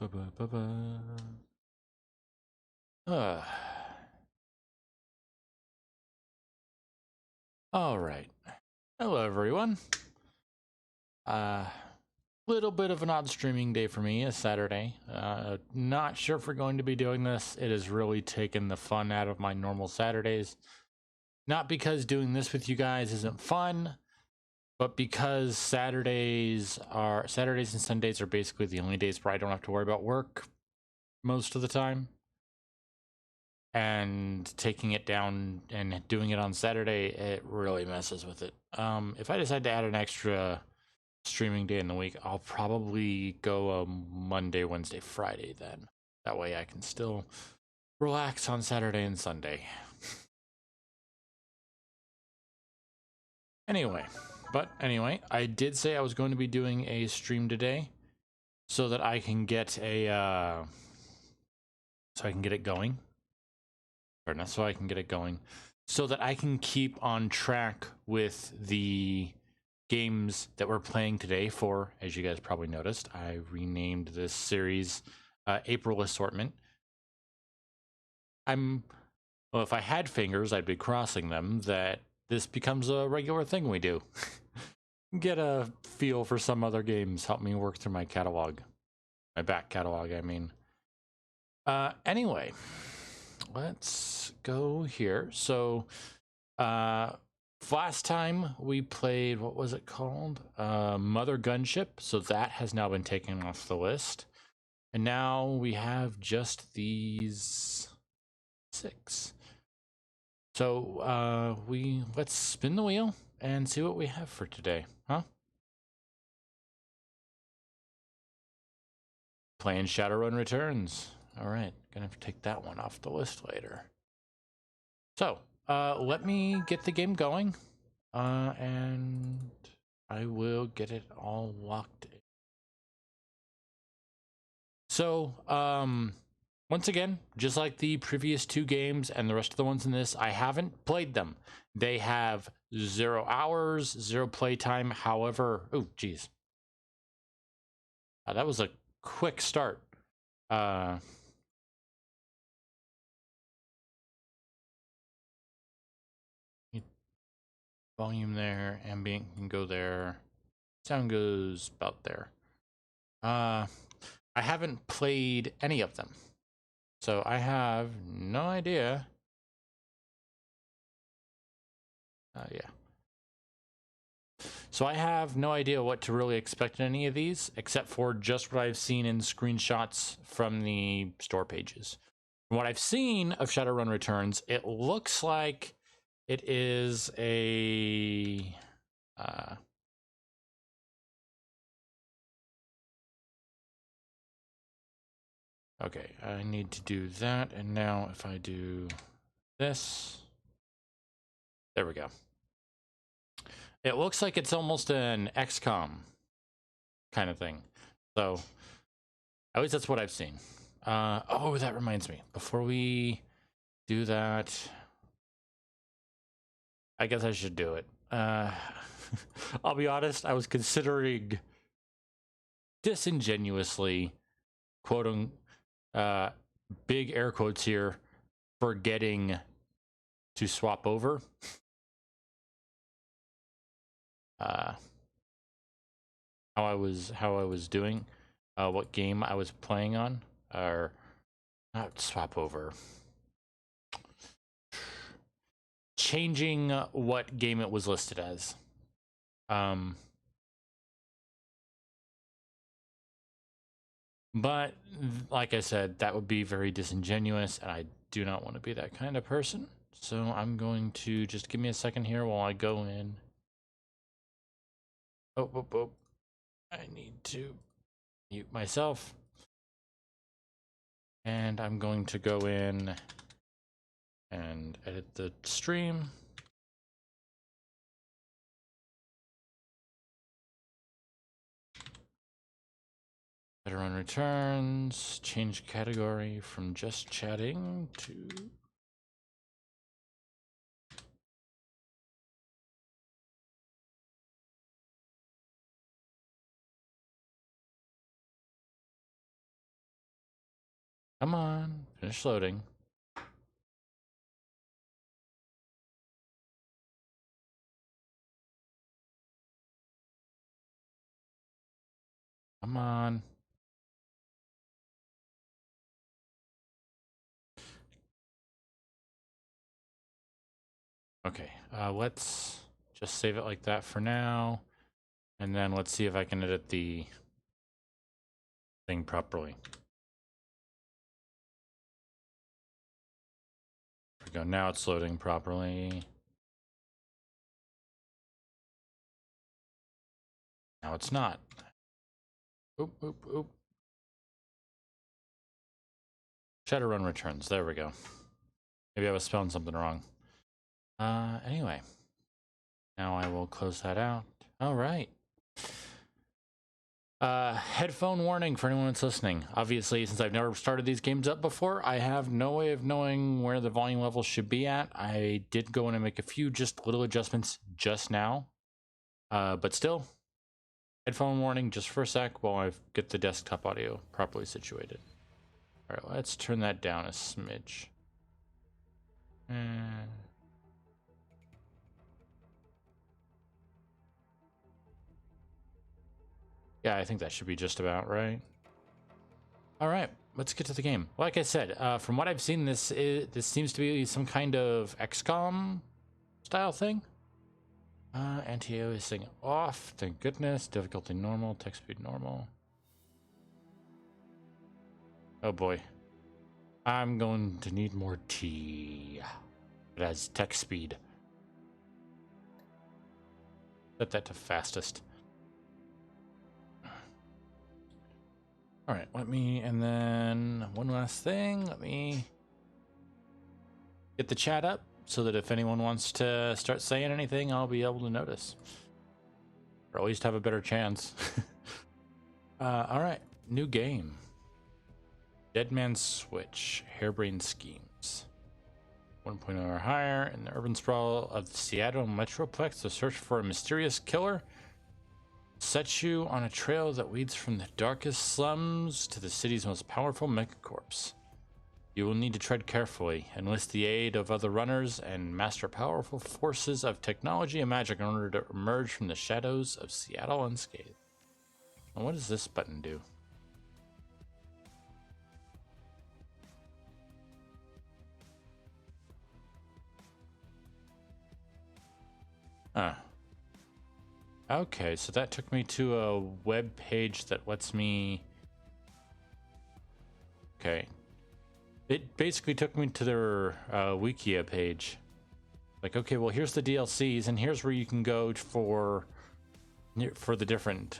Uh, all right. Hello, everyone. Little bit of an odd streaming day for me, a Saturday. Not sure if we're going to be doing this. It has really taken the fun out of my normal Saturdays. Not because doing this with you guys isn't fun, but because Saturdays and Sundays are basically the only days where I don't have to worry about work most of the time. And taking it down and doing it on Saturday, it really messes with it. If I decide to add an extra streaming day in the week, I'll probably go Monday, Wednesday, Friday then. That way I can still relax on Saturday and Sunday. Anyway, I did say I was going to be doing a stream today so that I can get a it going. Or not so I can get it going. So that I can keep on track with the games that we're playing today for, as you guys probably noticed, I renamed this series April Assortment. Well, if I had fingers, I'd be crossing them that this becomes a regular thing we do. Get a feel for some other games, help me work through my catalog. My back catalog, I mean. Anyway, let's go here. So, last time we played, what was it called? Mother Gunship. So that has now been taken off the list. And now we have just these 6. So let's spin the wheel and see what we have for today, huh? Playing Shadowrun Returns. All right, gonna have to take that one off the list later. So let me get the game going, and I will get it all locked in. So once again, just like the previous 2 games and the rest of the ones in this, I haven't played them. They have 0 hours, 0 playtime. However, oh geez, that was a quick start. Volume there, ambient can go there, sound goes about there. I haven't played any of them, so I have no idea. Yeah. So I have no idea what to really expect in any of these, except for just what I've seen in screenshots from the store pages. From what I've seen of Shadowrun Returns, it looks like it is a okay, I need to do that, and now if I do this, there we go. It looks like it's almost an XCOM kind of thing. So at least that's what I've seen. Oh, that reminds me. Before we do that, I guess I should do it. I'll be honest, I was considering disingenuously quoting big air quotes here, forgetting to swap over. How I was doing, what game I was playing on, or not swap over. Changing what game it was listed as. But like I said, that would be very disingenuous, and I do not want to be that kind of person. So I'm going to just give me a second here while I go in. Oh. I need to mute myself. And I'm going to go in and edit the stream. Shadowrun Returns, change category from just chatting to Come on, finish loading. Come on. Okay, let's just save it like that for now. And then let's see if I can edit the thing properly. There we go. Now it's loading properly. Now it's not. Oop, oop, oop. Shadowrun returns. There we go. Maybe I was spelling something wrong. Anyway. Now I will close that out. All right. Headphone warning for anyone that's listening. Obviously, since I've never started these games up before, I have no way of knowing where the volume level should be at. I did go in and make a few just little adjustments just now. But still, headphone warning just for a sec while I get the desktop audio properly situated. All right, let's turn that down a smidge. Yeah, I think that should be just about right. All right, let's get to the game. Like I said, from what I've seen, this seems to be some kind of XCOM style thing. Anti-aliasing off, thank goodness. Difficulty normal, text speed normal. Oh boy. I'm going to need more tea. It has text speed. Set that to fastest. All right, and then one last thing. Let me get the chat up so that if anyone wants to start saying anything, I'll be able to notice. Or at least have a better chance. All right, new game. Dead Man's Switch, Harebrained Schemes. 1.0 or higher. In the urban sprawl of the Seattle Metroplex, the search for a mysterious killer sets you on a trail that leads from the darkest slums to the city's most powerful megacorps. You will need to tread carefully, enlist the aid of other runners, and master powerful forces of technology and magic in order to emerge from the shadows of Seattle unscathed. And what does this button do? Huh. Okay, so that took me to a web page that lets me... Okay. It basically took me to their Wikia page. Like, okay, well, here's the DLCs, and here's where you can go for the different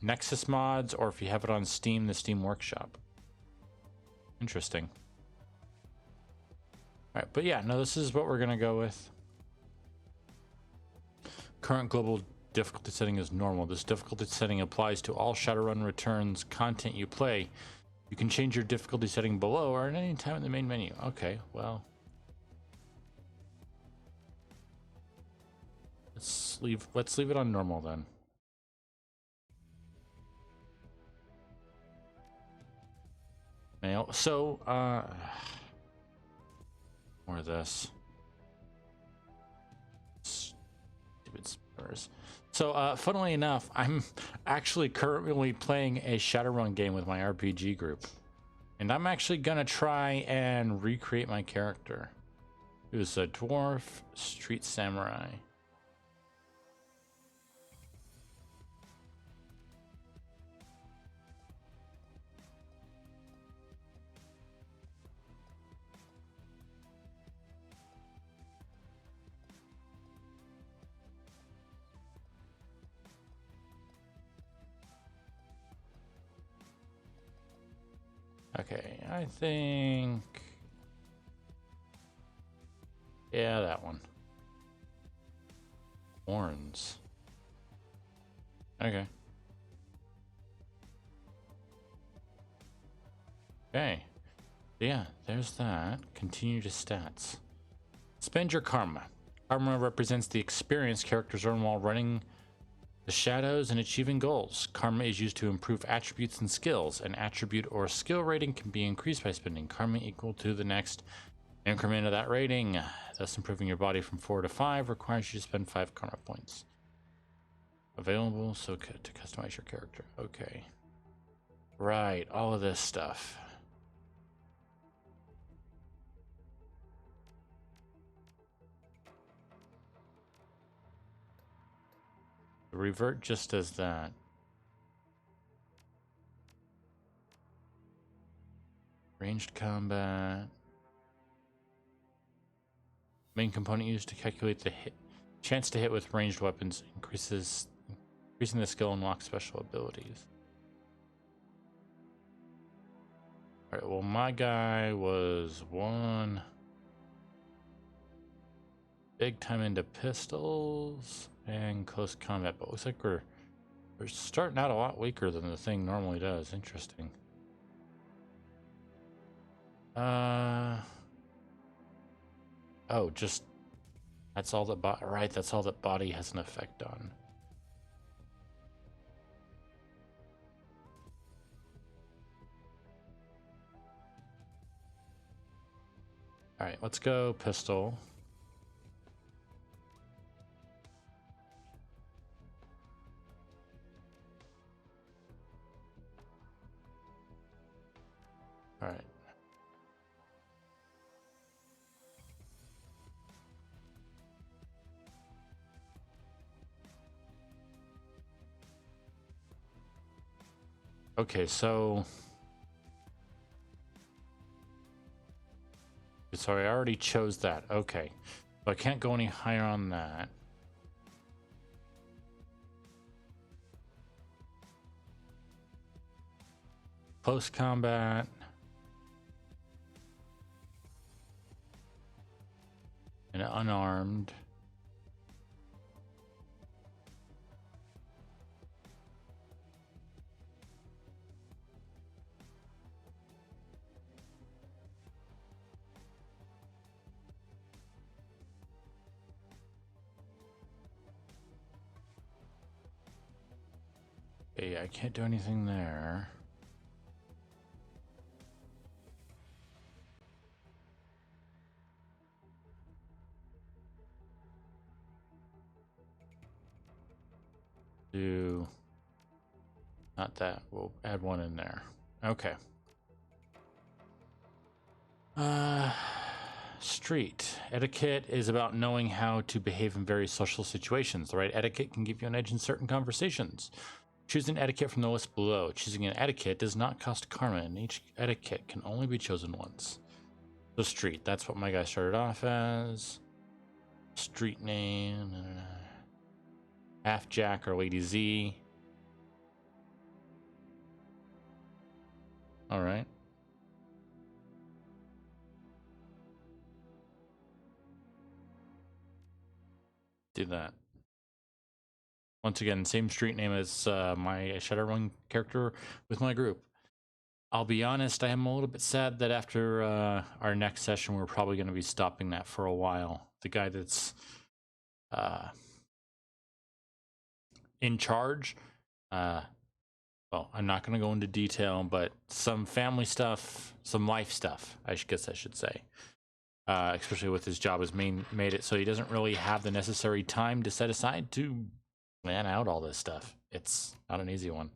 Nexus mods, or if you have it on Steam, the Steam Workshop. Interesting. All right, but yeah, no, this is what we're going to go with. Current global difficulty setting is normal. This difficulty setting applies to all Shadowrun Returns content you play. You can change your difficulty setting below or at any time in the main menu. Okay, well. Let's leave it on normal then. Mail. So, more of this. Stupid Spurs. So, funnily enough, I'm actually currently playing a Shadowrun game with my RPG group. And I'm actually gonna try and recreate my character. Who's a dwarf street samurai. Okay, I think... Yeah, that one. Horns. Okay. Okay. Yeah, there's that. Continue to stats. Spend your karma. Karma represents the experience characters earn while running The shadows and achieving goals. Karma is used to improve attributes and skills. An attribute or skill rating can be increased by spending karma equal to the next increment of that rating. Thus, improving your body from 4 to 5 requires you to spend 5 karma points. Available so to customize your character. Okay. Right, all of this stuff. Revert just does that. Ranged combat. Main component used to calculate the hit chance to hit with ranged weapons increasing the skill and unlock special abilities. Alright, well my guy was one big time into pistols and close combat, but looks like we're starting out a lot weaker than the thing normally does. Interesting. Oh, just that's all that right, that's all that body has an effect on. All right, let's go pistol. All right. Okay, so I already chose that. Okay, so I can't go any higher on that. Close combat. And unarmed. Okay, I can't do anything there. Do not that. We'll add one in there. Okay. Street etiquette is about knowing how to behave in various social situations. The right etiquette can give you an edge in certain conversations. Choose an etiquette from the list below. Choosing an etiquette does not cost karma, and each etiquette can only be chosen once. So street, that's what my guy started off as. Street name, Half Jack or Lady Z. All right. Do that. Once again, same street name as my Shadowrun character with my group. I'll be honest, I am a little bit sad that after our next session, we're probably going to be stopping that for a while. The guy that's in charge, well, I'm not going to go into detail, but some family stuff, some life stuff, I guess I should say. Especially with his job has made it so he doesn't really have the necessary time to set aside to plan out all this stuff. It's not an easy one.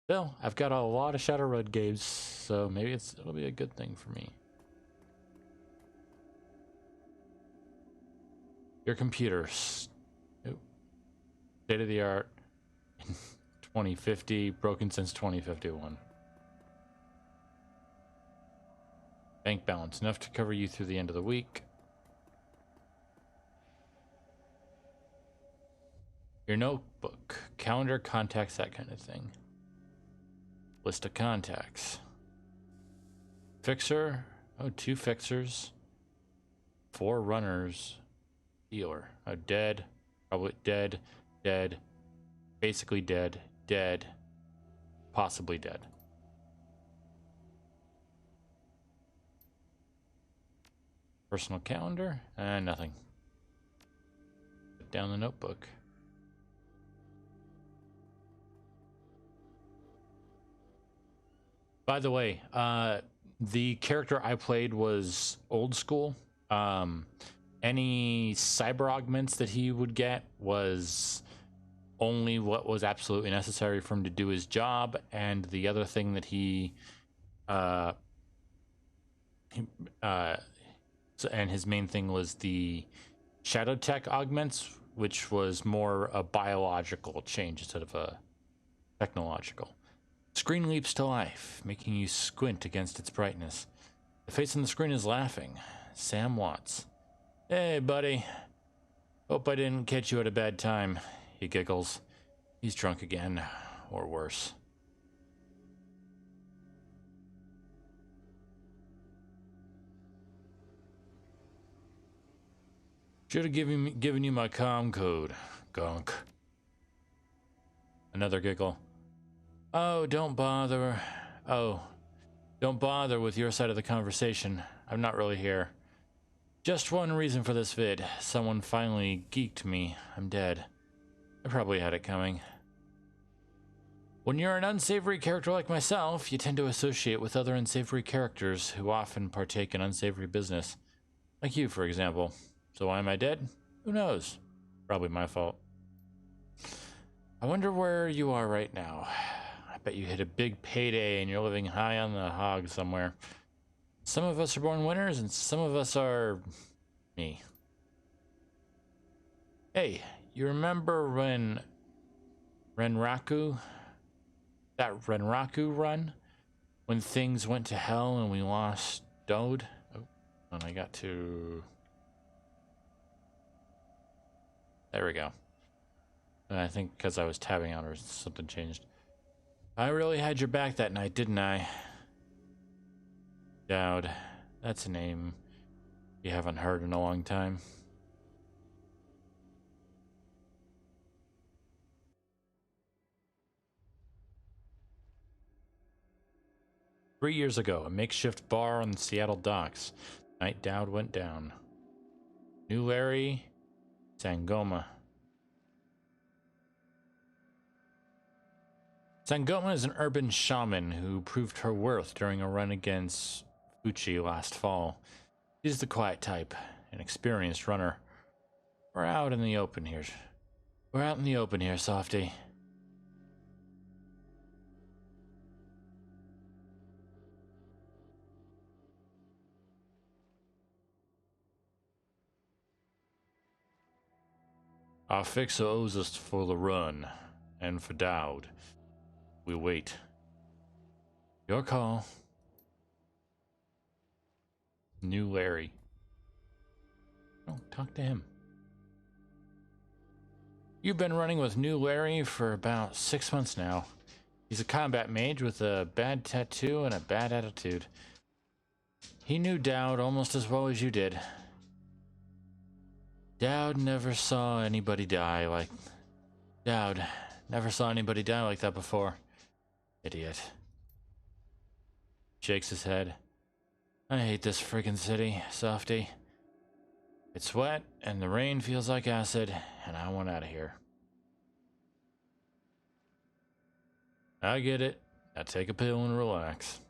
Still, I've got a lot of Shadowrun games, so maybe it'll be a good thing for me. Your computers. Nope. State of the art. 2050, broken since 2051. Bank balance, enough to cover you through the end of the week. Your notebook, calendar, contacts, that kind of thing. List of contacts. Fixer, oh, 2 fixers. 4 runners. Healer, oh, dead, probably dead, dead, basically dead, dead, possibly dead. Personal calendar, nothing. Put down the notebook. By the way, the character I played was old school. Any cyber augments that he would get was only what was absolutely necessary for him to do his job, and the other thing that and his main thing was the shadow tech augments, which was more a biological change instead of a technological. Screen leaps to life, making you squint against its brightness. The face on the screen is laughing. Sam Watts. Hey, buddy. Hope I didn't catch you at a bad time. He giggles. He's drunk again, or worse. Should have given you my comm code, gunk. Another giggle. Oh, don't bother with your side of the conversation. I'm not really here. Just one reason for this vid. Someone finally geeked me. I'm dead. I probably had it coming. When you're an unsavory character like myself, you tend to associate with other unsavory characters who often partake in unsavory business. Like you, for example. So why am I dead? Who knows? Probably my fault. I wonder where you are right now. I bet you hit a big payday and you're living high on the hog somewhere. Some of us are born winners and some of us are... me. Hey, you remember when Renraku... that Renraku run? When things went to hell and we lost Dode? Oh, and I got to... there we go. And I think because I was tabbing out or something changed. I really had your back that night, didn't I? Dowd. That's a name you haven't heard in a long time. "3 years ago, a makeshift bar on the Seattle docks. Night Dowd went down. Knew Larry Sangoma. Sangoma is an urban shaman who proved her worth during a run against Fuchi last fall. She's the quiet type, an experienced runner. We're out in the open here. Softy. Our fixer owes us for the run, and for Dowd. We wait. Your call. New Larry. Oh, talk to him. You've been running with New Larry for about 6 months now. He's a combat mage with a bad tattoo and a bad attitude. He knew Dowd almost as well as you did. Dowd never saw anybody die like that before. Idiot. Shakes his head. I hate this friggin' city, Softy. It's wet, and the rain feels like acid, and I want out of here. I get it. Now take a pill and relax.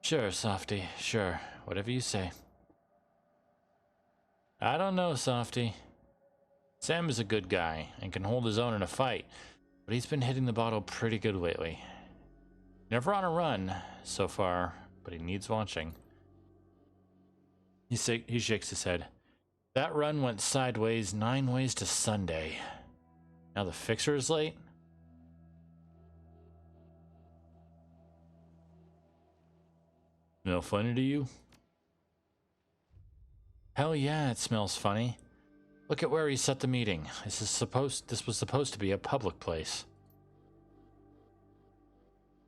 Sure, Softy, sure. Whatever you say. I don't know, Softy. Sam is a good guy, and can hold his own in a fight, but he's been hitting the bottle pretty good lately. Never on a run, so far, but he needs watching. He shakes his head. That run went sideways 9 ways to Sunday. Now the fixer is late? Smell funny to you? Hell yeah, it smells funny. Look at where he set the meeting. This was supposed to be a public place.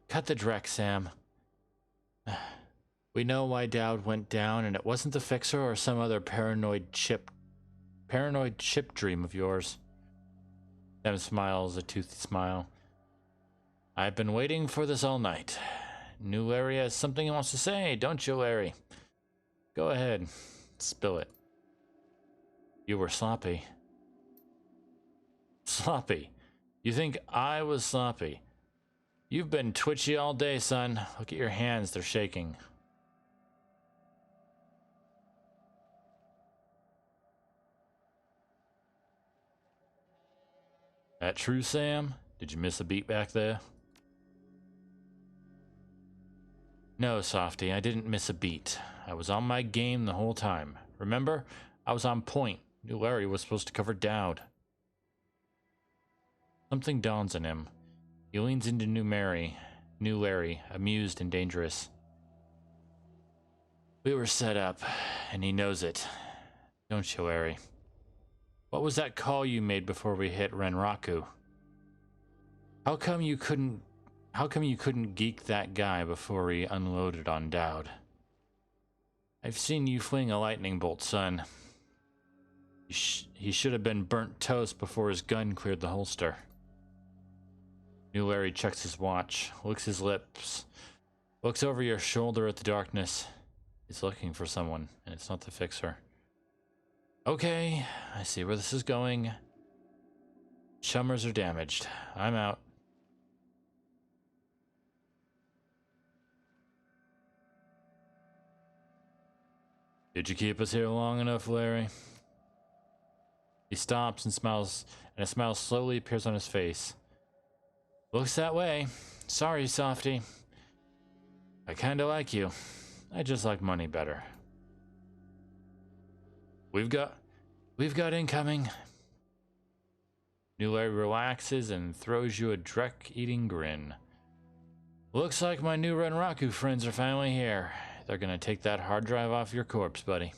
Cut the dreck, Sam. We know why Dowd went down, and it wasn't the fixer or some other paranoid chip dream of yours. Sam smiles a toothy smile. I've been waiting for this all night. New Larry has something he wants to say, don't you, Larry? Go ahead. Spill it. You were sloppy. Sloppy? You think I was sloppy? You've been twitchy all day, son. Look at your hands, they're shaking. That true, Sam? Did you miss a beat back there? No, Softy, I didn't miss a beat. I was on my game the whole time. Remember? I was on point. Knew Larry was supposed to cover Dowd. Something dawns on him. He leans into New Larry, amused and dangerous. We were set up, and he knows it. Don't you, Larry? What was that call you made before we hit Renraku? How come you couldn't geek that guy before he unloaded on Dowd? I've seen you fling a lightning bolt, son. He should have been burnt toast before his gun cleared the holster. New Larry checks his watch, licks his lips, looks over your shoulder at the darkness. He's looking for someone, and it's not the fixer. Okay, I see where this is going. Chummers are damaged. I'm out. Did you keep us here long enough, Larry? He stops and smiles, and a smile slowly appears on his face. Looks that way. Sorry, Softy. I kinda like you. I just like money better. We've got incoming. New Larry relaxes and throws you a Drek-eating grin. Looks like my new Renraku friends are finally here. They're gonna take that hard drive off your corpse, buddy.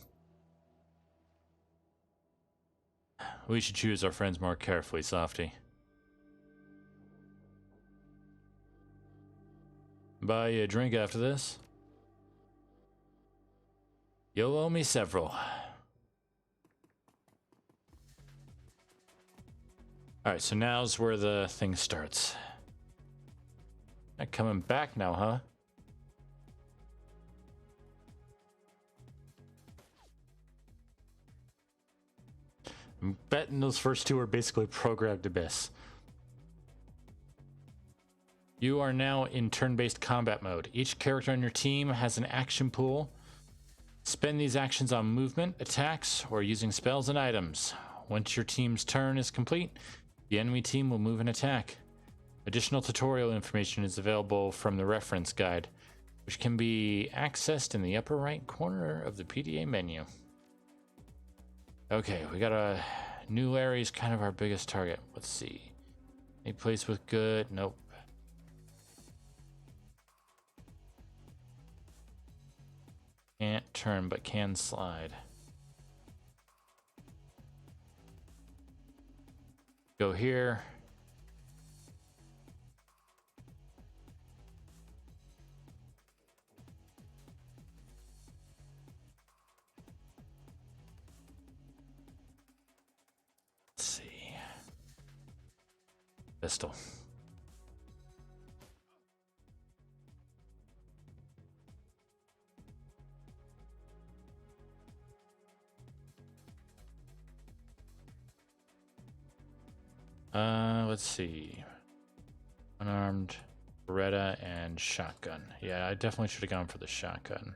We should choose our friends more carefully, Softy. Buy you a drink after this? You'll owe me several. Alright, so now's where the thing starts. Not coming back now, huh? I'm betting those first two are basically programmed abyss. You are now in turn-based combat mode. Each character on your team has an action pool. Spend these actions on movement, attacks, or using spells and items. Once your team's turn is complete, the enemy team will move and attack. Additional tutorial information is available from the reference guide, which can be accessed in the upper right corner of the PDA menu. Okay, we got a New Larry's kind of our biggest target. Let's see. Any place with good? Nope. Can't turn, but can slide. Go here. Let's see. Pistol. Let's see. Unarmed, Beretta, and shotgun. Yeah, I definitely should have gone for the shotgun.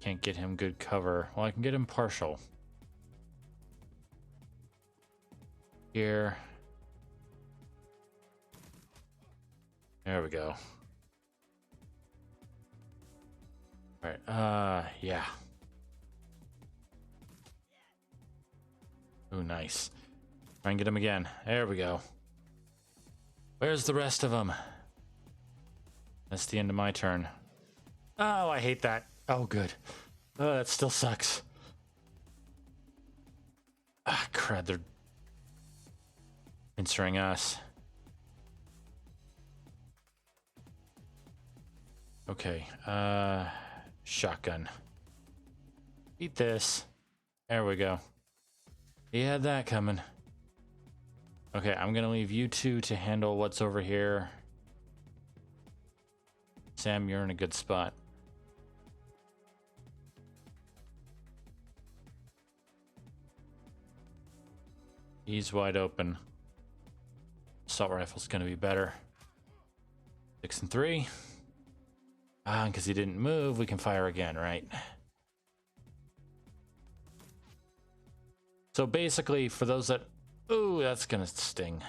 Can't get him good cover. Well, I can get him partial. Here. There we go. Alright, yeah. Ooh, nice. Try and get him again. There we go. Where's the rest of them? That's the end of my turn. Oh, I hate that. Oh, good. Oh, that still sucks. Ah, crud, they're answering us. Okay, shotgun. Eat this. There we go. He had that coming. Okay, I'm gonna leave you two to handle what's over here. Sam, you're in a good spot. He's wide open. Assault rifle's gonna be better. 6 and 3. Because he didn't move, we can fire again, right? So basically, for those that... Ooh, that's gonna sting.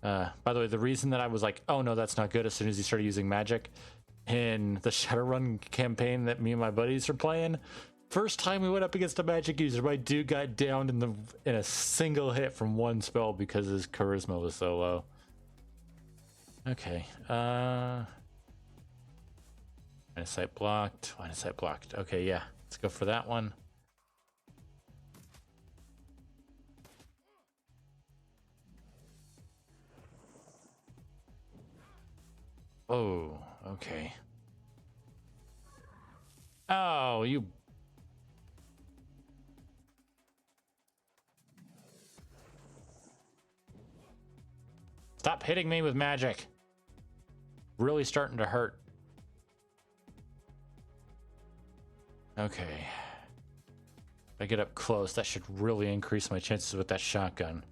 By the way, the reason that I was like, oh no, that's not good as soon as he started using magic in the Shadowrun campaign that me and my buddies are playing, first time we went up against a magic user, my dude got downed in a single hit from one spell because his charisma was so low. Okay. Line of sight blocked. Line of sight blocked. Okay, yeah. Let's go for that one. Oh, okay. Oh, you... Stop hitting me with magic. Really starting to hurt. Okay. If I get up close, that should really increase my chances with that shotgun.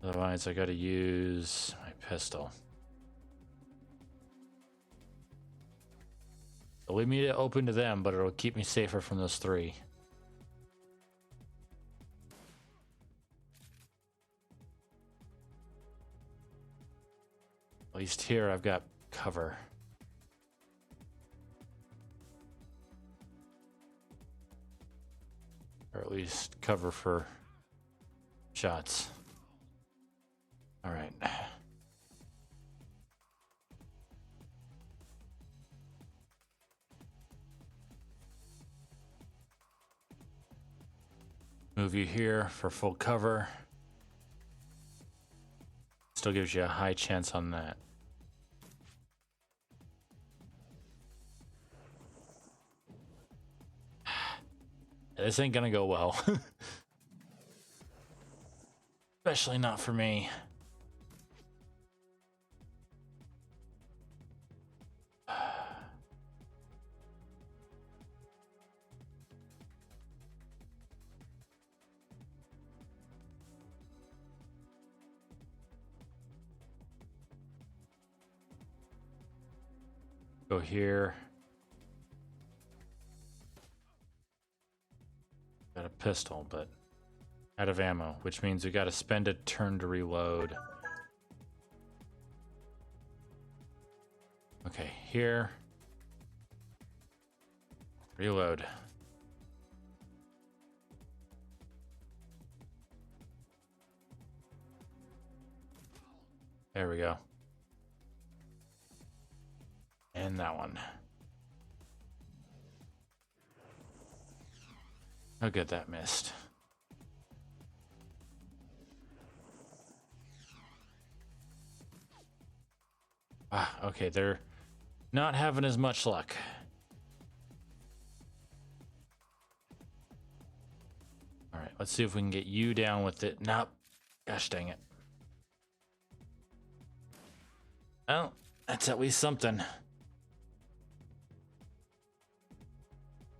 Otherwise, I gotta use my pistol. It'll leave me open to them, but it'll keep me safer from those three. At least here I've got cover. Or at least cover for shots. All right. Move you here for full cover. Still gives you a high chance on that. This ain't gonna go well. Especially not for me. Go here. Got a pistol, but out of ammo, which means we got to spend a turn to reload. Okay, here. Reload. There we go. And that one. Oh good, that missed. Ah, okay, they're not having as much luck. Alright, let's see if we can get you down with it. Nope. Gosh dang it. Well, that's at least something.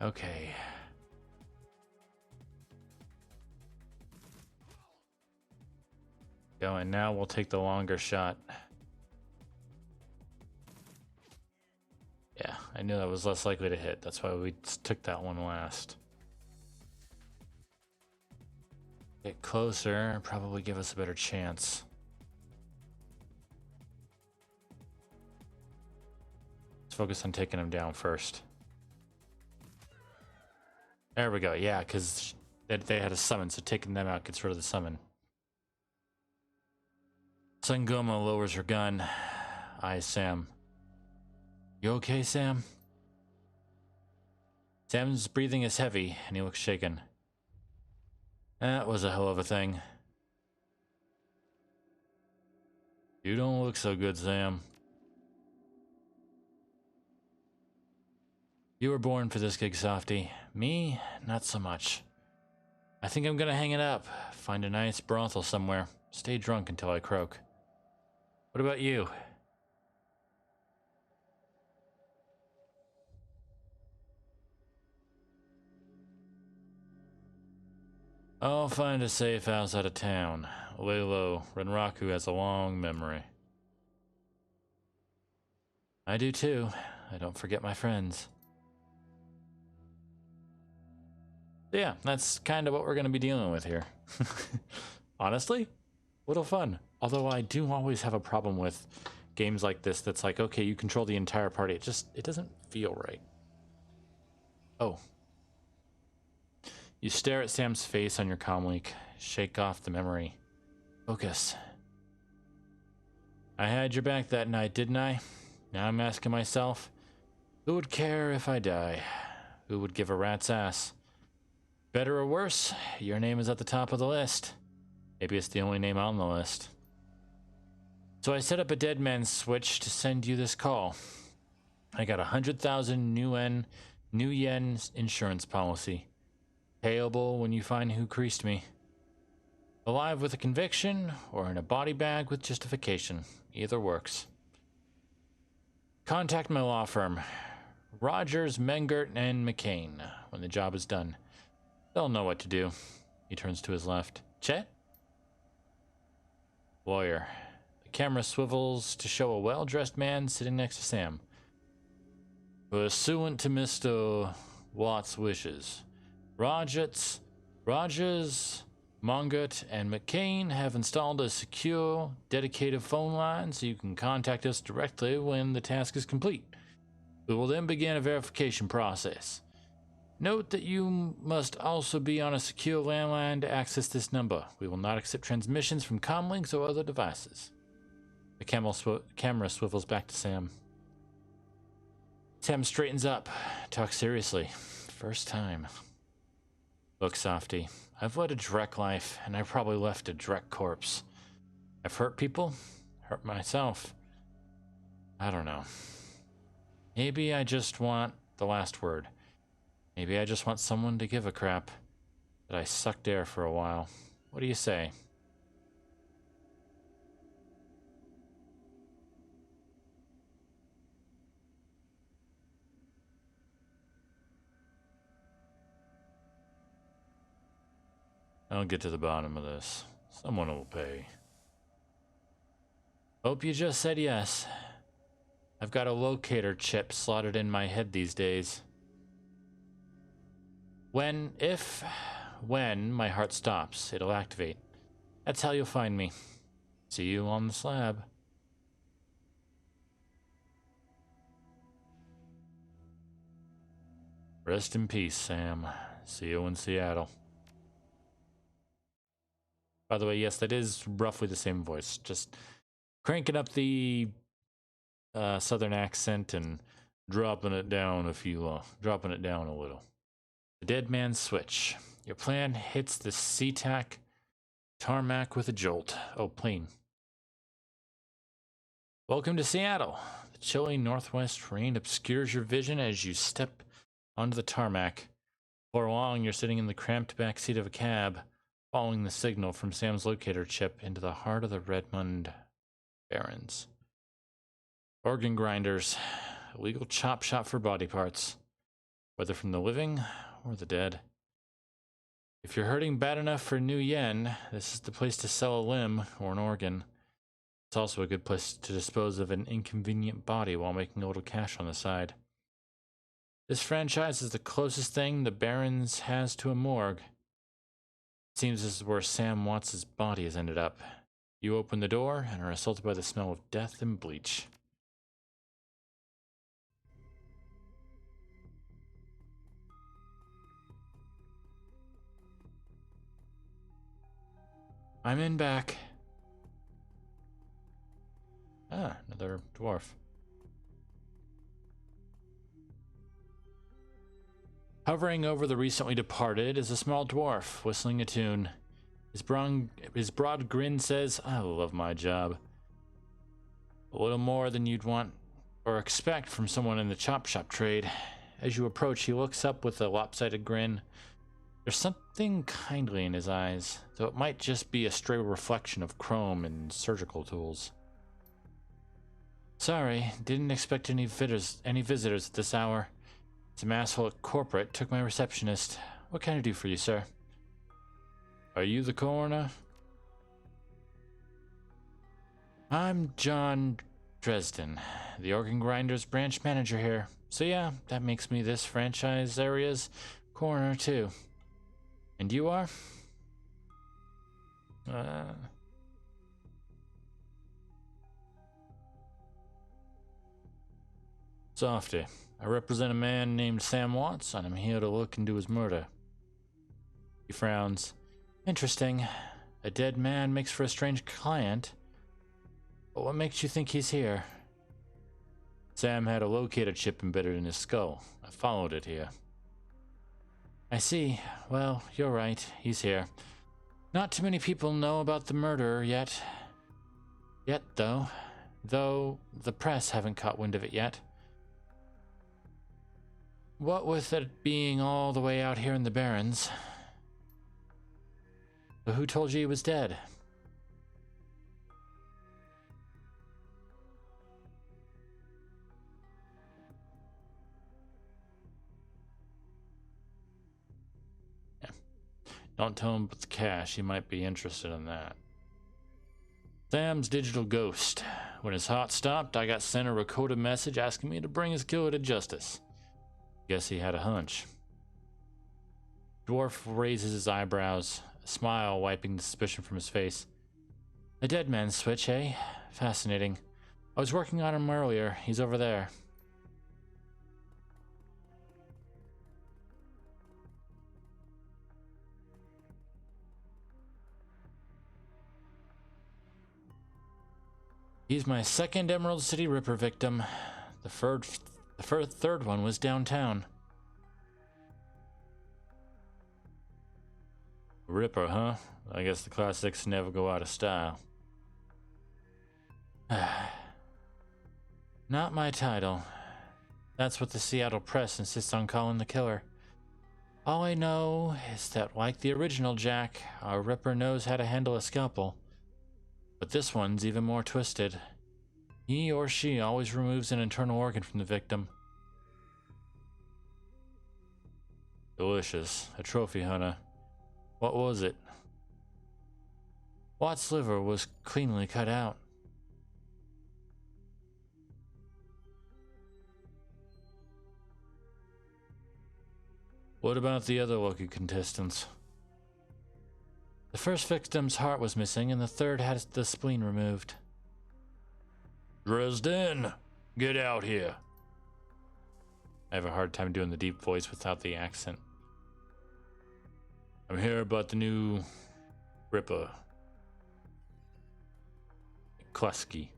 Okay. Going now, we'll take the longer shot. Yeah, I knew that was less likely to hit. That's why we took that one last. Get closer, probably give us a better chance. Let's focus on taking him down first. There we go. Yeah, because they had a summon, so taking them out gets rid of the summon. Sangoma lowers her gun. Eyes Sam. You okay, Sam? Sam's breathing is heavy, and he looks shaken. That was a hell of a thing. You don't look so good, Sam. You were born for this gig, Softy. Me, not so much. I think I'm gonna hang it up. Find a nice brothel somewhere. Stay drunk until I croak. What about you? I'll find a safe house out of town. Lay low. Renraku has a long memory. I do too. I don't forget my friends. Yeah, that's kind of what we're going to be dealing with here. Honestly, little fun. Although I do always have a problem with games like this that's like, okay, you control the entire party. It doesn't feel right. Oh. You stare at Sam's face on your comlink. Shake off the memory. Focus. I had your back that night, didn't I? Now I'm asking myself, who would care if I die? Who would give a rat's ass? Better or worse, your name is at the top of the list. Maybe it's the only name on the list. So I set up a dead man's switch to send you this call. I got 100,000 new yen insurance policy. Payable when you find who creased me. Alive with a conviction, or in a body bag with justification. Either works. Contact my law firm. Rogers, Mengert, and McCain. When the job is done. They'll know what to do. He turns to his left. Chet? Lawyer. The camera swivels to show a well-dressed man sitting next to Sam. Pursuant to Mr. Watt's wishes, Rogers, Mongert, and McCain have installed a secure, dedicated phone line so you can contact us directly when the task is complete. We will then begin a verification process. Note that you must also be on a secure landline to access this number. We will not accept transmissions from comlinks or other devices. The camera swivels back to Sam. Sam straightens up. Talk seriously. First time. Look, Softy. I've led a Drek life, and I probably left a Drek corpse. I've hurt people. Hurt myself. I don't know. Maybe I just want the last word. Maybe I just want someone to give a crap that I sucked air for a while. What do you say? I'll get to the bottom of this. Someone will pay. Hope you just said yes. I've got a locator chip slotted in my head these days. When my heart stops, it'll activate. That's how you'll find me. See you on the slab. Rest in peace, Sam. See you in Seattle. By the way, yes, that is roughly the same voice. Just cranking up the southern accent and dropping it down a little. The dead man's switch. Your plan hits the SeaTac tarmac with a jolt. Oh, plane. Welcome to Seattle. The chilly northwest rain obscures your vision as you step onto the tarmac. For long, you're sitting in the cramped back seat of a cab, following the signal from Sam's locator chip into the heart of the Redmond Barrens. Organ grinders. A legal chop shop for body parts. Whether from the living or the dead. If you're hurting bad enough for new yen, this is the place to sell a limb or an organ. It's also a good place to dispose of an inconvenient body while making a little cash on the side. This franchise is the closest thing the Barrens has to a morgue. It seems this is where Sam Watts' body has ended up. You open the door and are assaulted by the smell of death and bleach. I'm in back. Ah, another dwarf. Hovering over the recently departed is a small dwarf, whistling a tune. His broad grin says, I love my job. A little more than you'd want or expect from someone in the chop shop trade. As you approach, he looks up with a lopsided grin. There's something kindly in his eyes, though it might just be a stray reflection of chrome and surgical tools. Sorry, didn't expect any visitors at this hour. Some asshole at corporate took my receptionist. What can I do for you, sir? Are you the coroner? I'm John Dresden, the organ grinders branch manager here. So yeah, that makes me this franchise area's coroner too. And you are? Softy. I represent a man named Sam Watts, and I'm here to look into his murder. He frowns. Interesting. A dead man makes for a strange client. But what makes you think he's here? Sam had a locator chip embedded in his skull. I followed it here. I see. Well, you're right. He's here. Not too many people know about the murderer yet. Though the press haven't caught wind of it yet. What with it being all the way out here in the Barrens? So who told you he was dead? Yeah. Don't tell him about the cash. He might be interested in that. Sam's digital ghost. When his heart stopped, I got sent a recorded message asking me to bring his killer to justice. Guess he had a hunch. Dwarf raises his eyebrows, a smile wiping the suspicion from his face. A dead man's switch, eh? Fascinating. I was working on him earlier. He's over there. He's my second Emerald City Ripper victim. The third one was downtown. Ripper, huh? I guess the classics never go out of style. Not my title. That's what the Seattle Press insists on calling the killer. All I know is that, like the original Jack, our Ripper knows how to handle a scalpel. But this one's even more twisted. He or she always removes an internal organ from the victim. Delicious. A trophy hunter. What was it? Watt's liver was cleanly cut out. What about the other lucky contestants? The first victim's heart was missing, and the third had the spleen removed. Dresden, get out here. I have a hard time doing the deep voice without the accent. I'm here about the new Ripper. Kleski.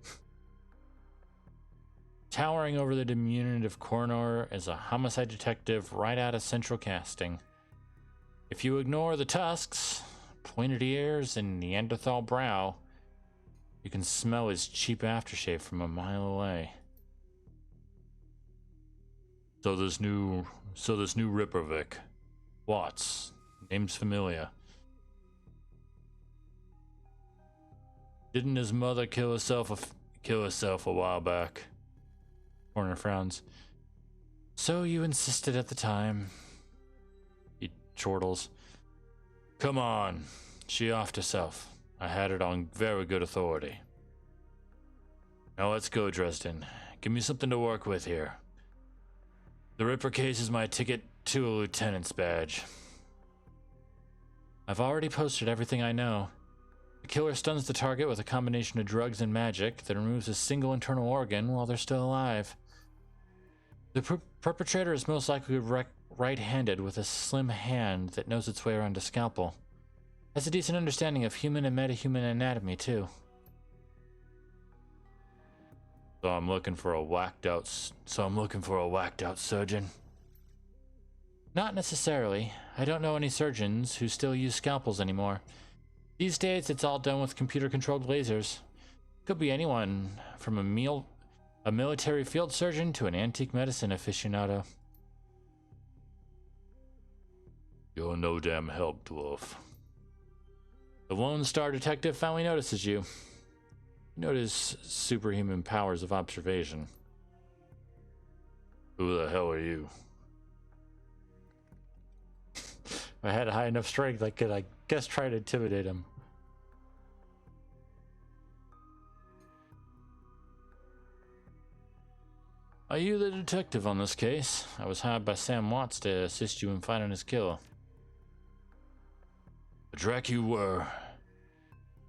Towering over the diminutive coroner is a homicide detective right out of central casting. If you ignore the tusks, pointed ears, and Neanderthal brow, you can smell his cheap aftershave from a mile away. So this new Ripper Vic. Watts. Name's familiar. Didn't his mother kill herself a while back? Coroner frowns. So you insisted at the time. He chortles. Come on. She offed herself. I had it on very good authority. Now let's go, Dresden. Give me something to work with here. The Ripper case is my ticket to a lieutenant's badge. I've already posted everything I know. The killer stuns the target with a combination of drugs and magic that removes a single internal organ while they're still alive. The perpetrator is most likely right-handed with a slim hand that knows its way around a scalpel. Has a decent understanding of human and metahuman anatomy, too. So I'm looking for a whacked out surgeon. Not necessarily. I don't know any surgeons who still use scalpels anymore. These days, it's all done with computer-controlled lasers. Could be anyone from a military field surgeon to an antique medicine aficionado. You're no damn help, dwarf. The Lone Star detective finally notices you. You notice superhuman powers of observation. Who the hell are you? I had high enough strength, I could, I guess, try to intimidate him. Are you the detective on this case? I was hired by Sam Watts to assist you in finding his killer. The Drek you were.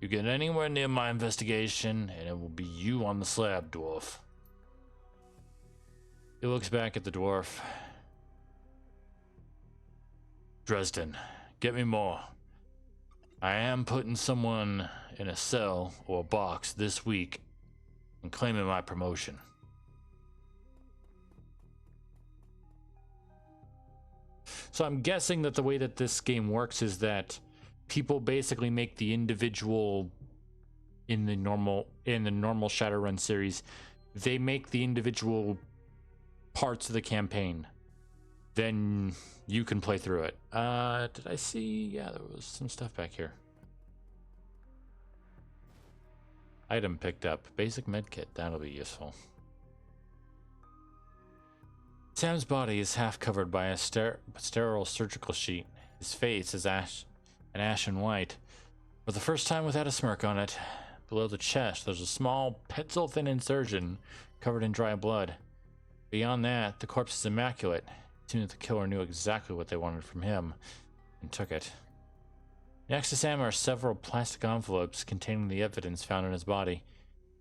You get anywhere near my investigation, and it will be you on the slab, dwarf. He looks back at the dwarf. Dresden, get me more. I am putting someone in a cell or a box this week and claiming my promotion. So I'm guessing that the way that this game works is that people basically make the individual in the normal Shadowrun series, they make the individual parts of the campaign. Then you can play through it. Did I see? Yeah, there was some stuff back here. Item picked up. Basic medkit. That'll be useful. Sam's body is half covered by a sterile surgical sheet. His face is an ashen white, for the first time without a smirk on it. Below the chest, there's a small, pencil-thin incision covered in dry blood. Beyond that, the corpse is immaculate. It seems that the killer knew exactly what they wanted from him and took it. Next to Sam are several plastic envelopes containing the evidence found in his body.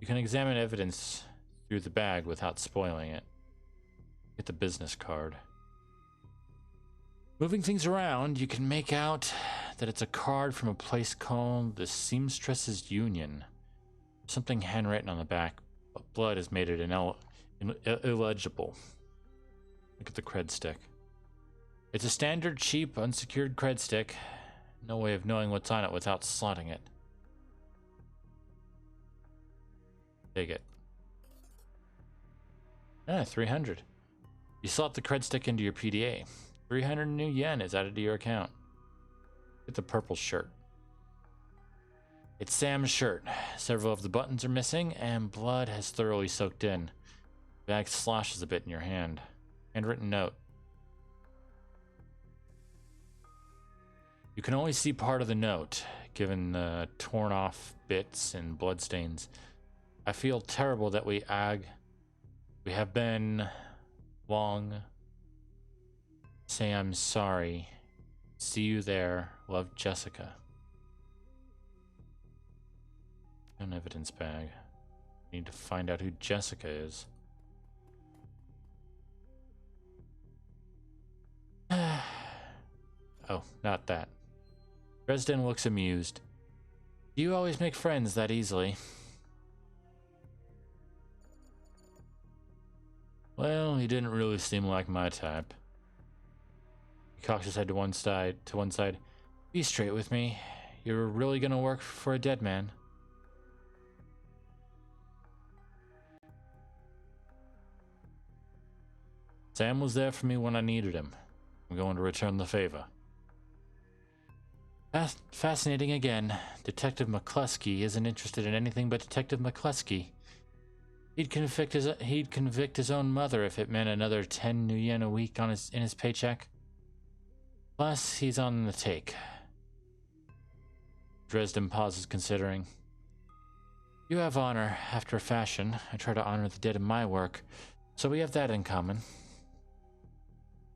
You can examine evidence through the bag without spoiling it. Get the business card. Moving things around, you can make out that it's a card from a place called the Seamstresses Union. Something handwritten on the back, but blood has made it illegible. Look at the cred stick. It's a standard, cheap, unsecured cred stick. No way of knowing what's on it without slotting it. Take it. 300. You slot the cred stick into your PDA. 300 new yen is added to your account. Get the purple shirt. It's Sam's shirt. Several of the buttons are missing, and blood has thoroughly soaked in. The bag sloshes a bit in your hand. Handwritten note. You can only see part of the note, given the torn off bits and bloodstains. I feel terrible that we have been long. Say I'm sorry. See you there. Love, Jessica. An evidence bag. Need to find out who Jessica is. Oh, not that. Dresden looks amused. Do you always make friends that easily? Well, he didn't really seem like my type. He cocks his head to one side. Be straight with me. You're really gonna work for a dead man? Sam was there for me when I needed him. I'm going to return the favor. Fascinating again. Detective McCluskey isn't interested in anything but Detective McCluskey. He'd convict his own mother if it meant another 10 new yen a week in his paycheck. Plus, he's on the take. Dresden pauses, considering. You have honor, after a fashion. I try to honor the dead in my work, so we have that in common.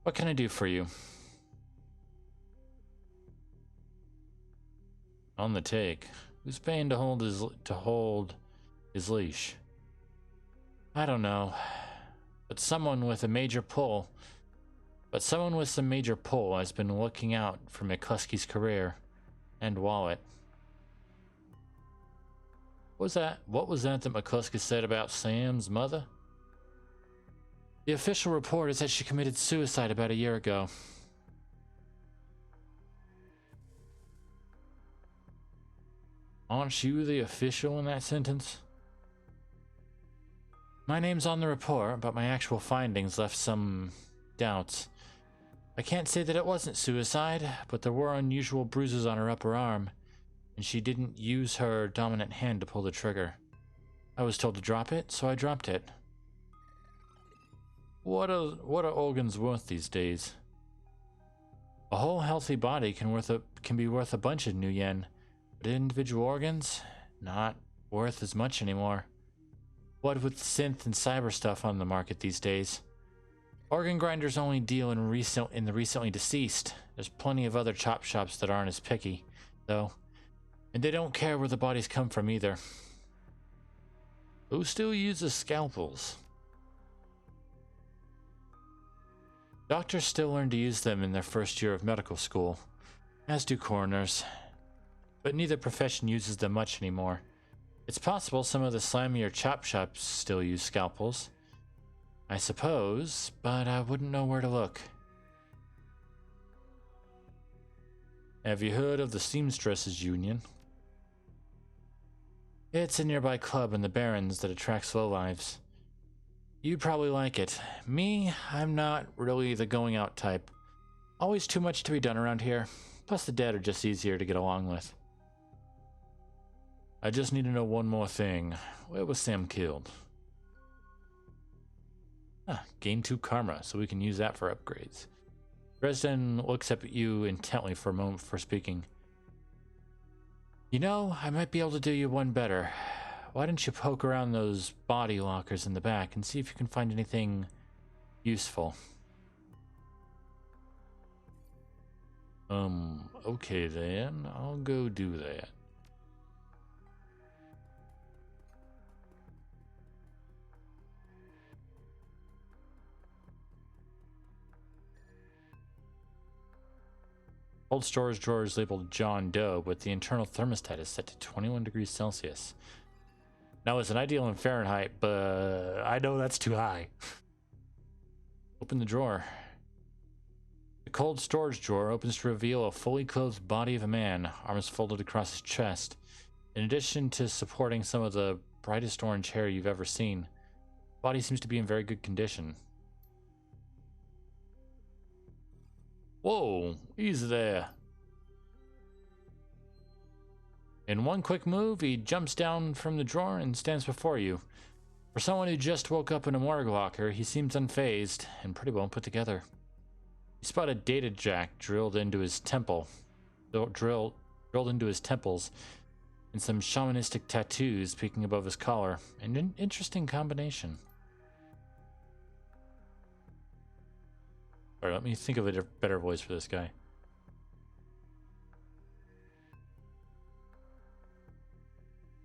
What can I do for you? On the take. Who's paying to hold his leash? I don't know. But someone with some major pull has been looking out for McCluskey's career and wallet. What was that McCluskey said about Sam's mother? The official report is that she committed suicide about a year ago. Aren't you the official in that sentence? My name's on the report, but my actual findings left some doubts. I can't say that it wasn't suicide, but there were unusual bruises on her upper arm, and she didn't use her dominant hand to pull the trigger. I was told to drop it, so I dropped it. What are organs worth these days? A whole healthy body can be worth a bunch of new yen, but individual organs, not worth as much anymore. What with synth and cyber stuff on the market these days? Organ grinders only deal in the recently deceased. There's plenty of other chop shops that aren't as picky, though. And they don't care where the bodies come from either. Who still uses scalpels? Doctors still learn to use them in their first year of medical school, as do coroners. But neither profession uses them much anymore. It's possible some of the slamier chop shops still use scalpels, I suppose, but I wouldn't know where to look. Have you heard of the Seamstresses Union? It's a nearby club in the Barrens that attracts lowlives. You'd probably like it. Me, I'm not really the going out type. Always too much to be done around here. Plus the dead are just easier to get along with. I just need to know one more thing. Where was Sam killed? Gain 2 karma, so we can use that for upgrades. Dresden looks up at you intently for a moment before speaking. You know, I might be able to do you one better. Why don't you poke around those body lockers in the back and see if you can find anything useful? Okay then, I'll go do that. Cold storage drawer is labeled John Doe, but the internal thermostat is set to 21 degrees Celsius. Now, it's an ideal in Fahrenheit, but I know that's too high. Open the drawer. The cold storage drawer opens to reveal a fully clothed body of a man, arms folded across his chest. In addition to supporting some of the brightest orange hair you've ever seen, the body seems to be in very good condition. Whoa, he's there. In one quick move, he jumps down from the drawer and stands before you. For someone who just woke up in a morgue locker, he seems unfazed and pretty well put together. You spot a data jack drilled into his temple, drilled into his temples, and some shamanistic tattoos peeking above his collar. An interesting combination. Alright, let me think of a better voice for this guy.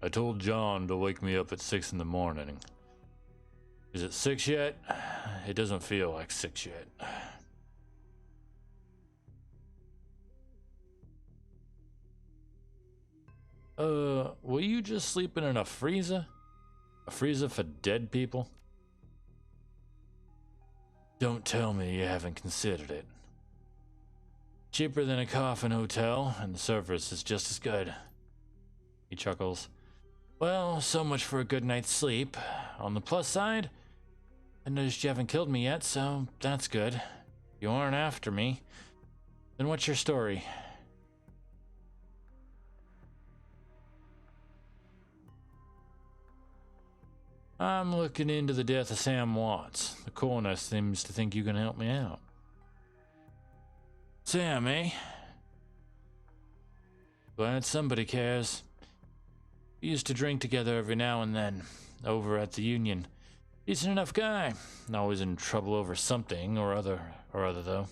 I told John to wake me up at 6 in the morning. Is it 6 yet? It doesn't feel like 6 yet. Were you just sleeping in a freezer? A freezer for dead people? Don't tell me you haven't considered it. Cheaper than a coffin hotel, and the service is just as good. He chuckles. Well, so much for a good night's sleep. On the plus side, I noticed you haven't killed me yet, so that's good. You aren't after me. Then what's your story? I'm looking into the death of Sam Watts. The coroner seems to think you can help me out. Sam, eh? Glad somebody cares. We used to drink together every now and then, over at the Union. Decent enough guy. Always in trouble over something or other though.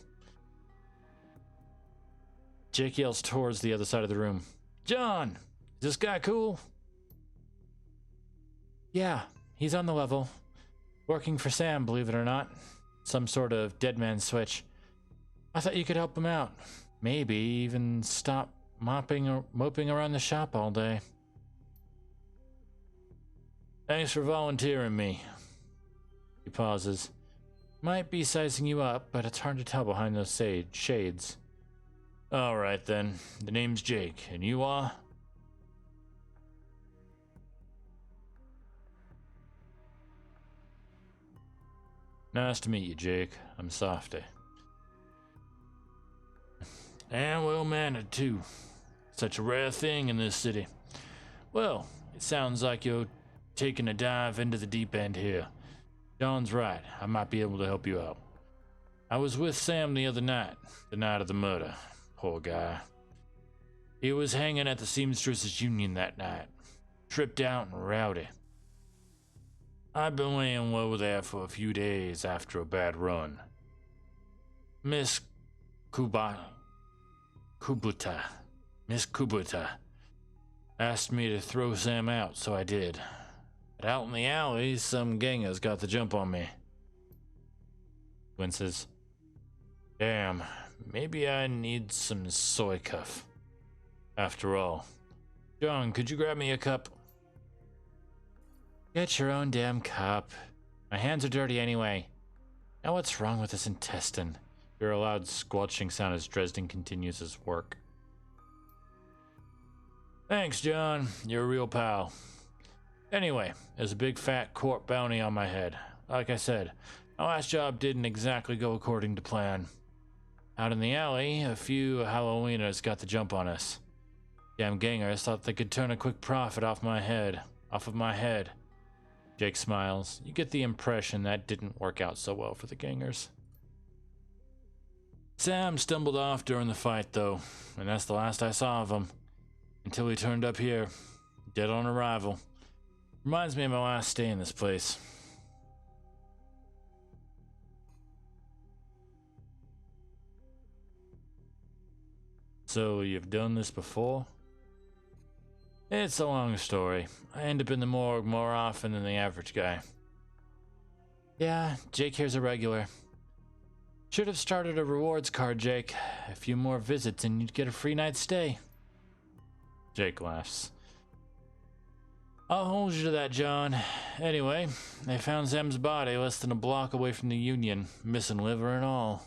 Jake yells towards the other side of the room. John, is this guy cool? Yeah, he's on the level. Working for Sam, believe it or not. Some sort of dead man switch. I thought you could help him out. Maybe even stop moping around the shop all day. Thanks for volunteering me. He pauses. Might be sizing you up, but it's hard to tell behind those shades. Alright then. The name's Jake, and you are? Nice to meet you, Jake. I'm Softy. And well-mannered, too. Such a rare thing in this city. Well, it sounds like you're taking a dive into the deep end here. John's right. I might be able to help you out. I was with Sam the other night, the night of the murder. Poor guy. He was hanging at the Seamstresses Union that night. Tripped out and rowdy. I've been laying low there for a few days after a bad run. Miss Kubuta asked me to throw Sam out, so I did. But out in the alley, some gangers got the jump on me. Gwen says, damn, maybe I need some soy cuff. After all. John, could you grab me a cup? Get your own damn cup. My hands are dirty anyway. Now what's wrong with this intestine? You hear a loud squelching sound as Dresden continues his work. Thanks, John. You're a real pal. Anyway, there's a big fat court bounty on my head. Like I said, my last job didn't exactly go according to plan. Out in the alley, a few Halloweeners got the jump on us. Damn gangers thought they could turn a quick profit off of my head. Jake smiles. You get the impression that didn't work out so well for the gangers. Sam stumbled off during the fight, though, and that's the last I saw of him. Until he turned up here, dead on arrival. Reminds me of my last stay in this place. So, you've done this before? It's a long story. I end up in the morgue more often than the average guy. Yeah, Jake here's a regular. Should have started a rewards card, Jake. A few more visits and you'd get a free night's stay. Jake laughs. I'll hold you to that, John. Anyway, they found Sam's body less than a block away from the Union, missing liver and all.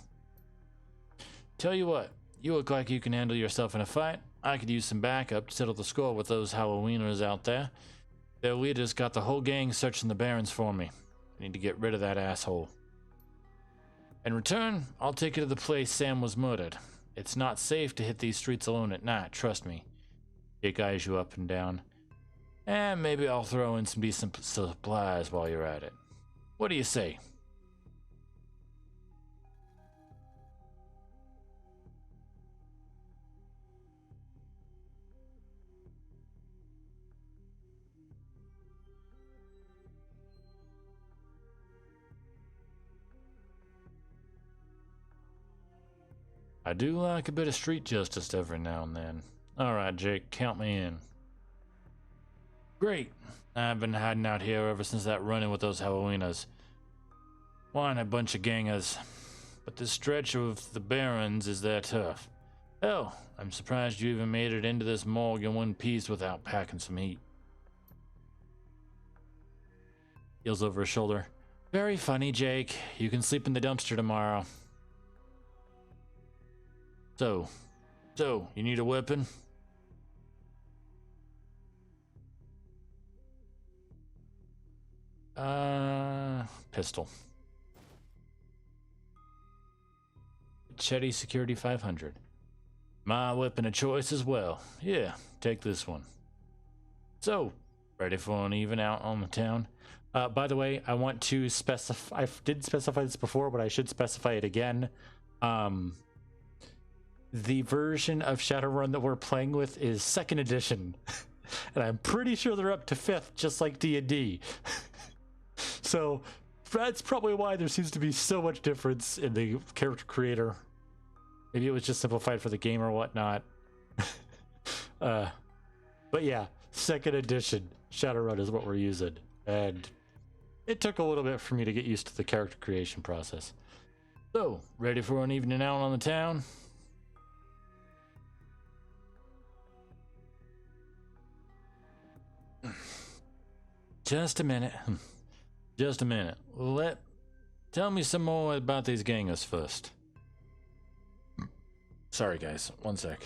Tell you what, you look like you can handle yourself in a fight. I could use some backup to settle the score with those Halloweeners out there. Their leader's got the whole gang searching the barrens for me. I need to get rid of that asshole. In return, I'll take you to the place Sam was murdered. It's not safe to hit these streets alone at night, trust me. Jake eyes you up and down. And maybe I'll throw in some decent supplies while you're at it. What do you say? I do like a bit of street justice every now and then. Alright, Jake, count me in. Great. I've been hiding out here ever since that run-in with those Halloweeners. One, a bunch of gangers. But this stretch of the Barrens is their turf. Hell, I'm surprised you even made it into this morgue in one piece without packing some heat. Heels over his shoulder. Very funny, Jake. You can sleep in the dumpster tomorrow. So, you need a weapon? Pistol. Chetty Security 500. My weapon of choice as well. Yeah, take this one. So, ready for an even out on the town? By the way, I want to specify, I did specify this before, but I should specify it again. The version of Shadowrun that we're playing with is 2nd edition. And I'm pretty sure they're up to 5th, just like D&D. So that's probably why there seems to be so much difference in the character creator. Maybe it was just simplified for the game or whatnot. But yeah, 2nd edition Shadowrun is what we're using. And it took a little bit for me to get used to the character creation process. So, ready for an evening out on the town? Just a minute. Just a minute. Tell me some more about these gangers first. Sorry guys, one sec.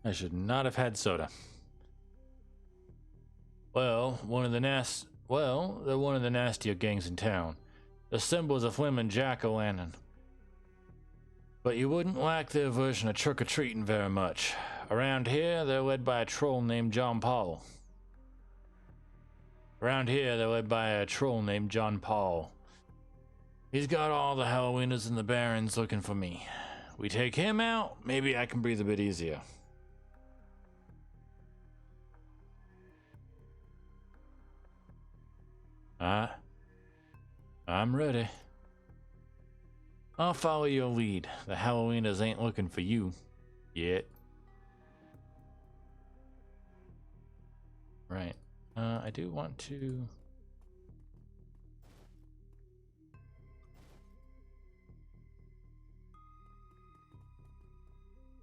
I should not have had soda. Well, they're one of the nastier gangs in town. The symbol's a flaming jack-o'-lantern. But you wouldn't like their version of trick-or-treating very much. Around here, they're led by a troll named John Paul. Around here, they're led by a troll named John Paul. He's got all the Halloweeners and the Barons looking for me. We take him out, maybe I can breathe a bit easier. I'm ready. I'll follow your lead. The Halloweeners ain't looking for you yet. Right. I do want to...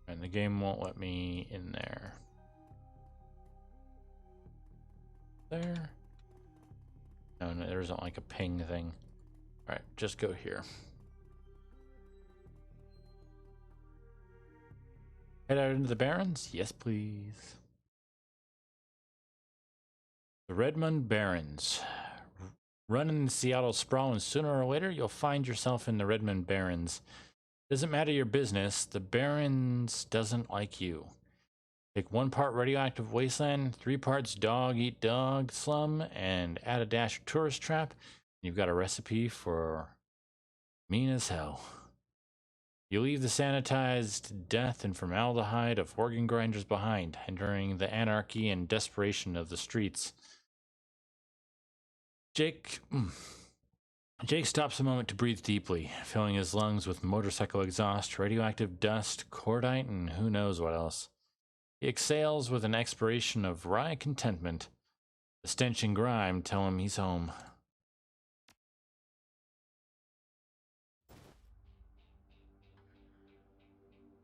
And the game won't let me in there. There? No, there isn't like a ping thing. Alright, just go here. Head out into the Barrens? Yes, please. The Redmond Barrens. Run in the Seattle sprawl, and sooner or later you'll find yourself in the Redmond Barrens. Doesn't matter your business, the Barrens doesn't like you. Take 1 part radioactive wasteland, 3 parts dog eat dog slum, and add a dash of tourist trap, and you've got a recipe for mean as hell. You leave the sanitized death and formaldehyde of organ grinders behind, entering the anarchy and desperation of the streets. Jake stops a moment to breathe deeply, filling his lungs with motorcycle exhaust, radioactive dust, cordite, and who knows what else. He exhales with an expiration of wry contentment. The stench and grime tell him he's home.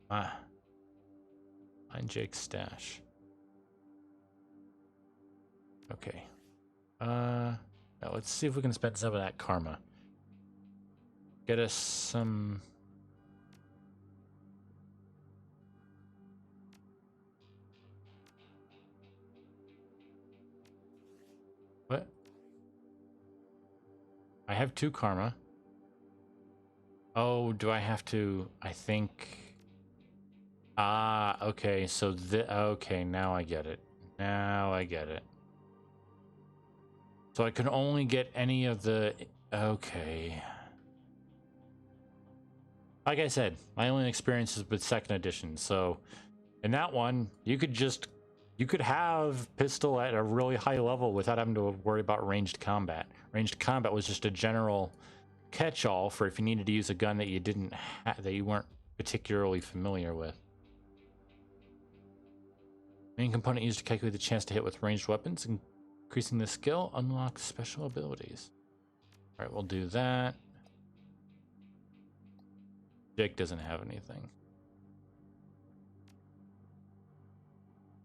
Find Jake's stash. Okay. Now let's see if we can spend some of that karma. Get us some... What? I have 2 karma. Oh, do I have to... I think... Ah, okay, so okay, now I get it. Now I get it. So I can only get any of the... Okay. Like I said, my only experience is with 2nd edition, so... In that one, you could have pistol at a really high level without having to worry about ranged combat. Ranged combat was just a general catch-all for if you needed to use a gun that you weren't particularly familiar with. Main component used to calculate the chance to hit with ranged weapons, increasing the skill, unlocks special abilities. Alright, we'll do that. Jake doesn't have anything.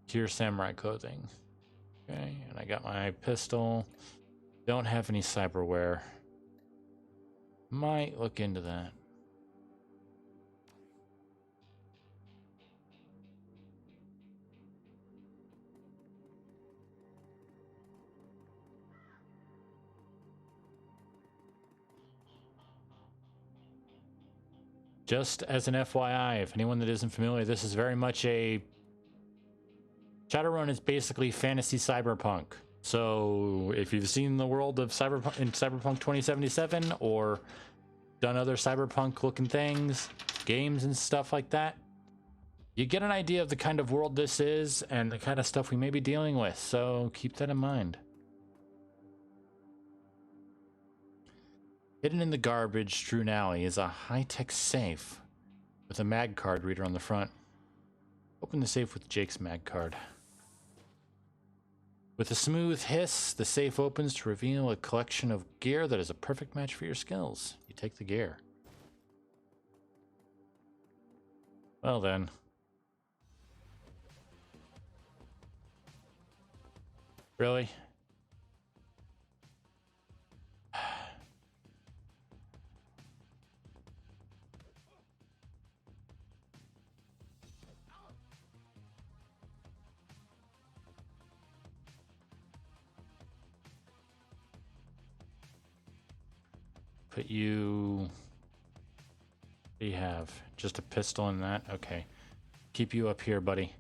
Pure samurai clothing. Okay, and I got my pistol. Don't have any cyberware. Might look into that. Just as an FYI, if anyone that isn't familiar, this is very much a... Shadowrun is basically fantasy cyberpunk. So if you've seen the world of Cyberpunk in Cyberpunk 2077 or done other cyberpunk looking things, games and stuff like that, you get an idea of the kind of world this is and the kind of stuff we may be dealing with. So keep that in mind. Hidden in the garbage strewn alley is a high-tech safe with a mag card reader on the front. Open the safe with Jake's mag card. With a smooth hiss, the safe opens to reveal a collection of gear that is a perfect match for your skills. You take the gear. Well then. Really? Put you... What do you have? Just a pistol and that? Okay. Keep you up here, buddy.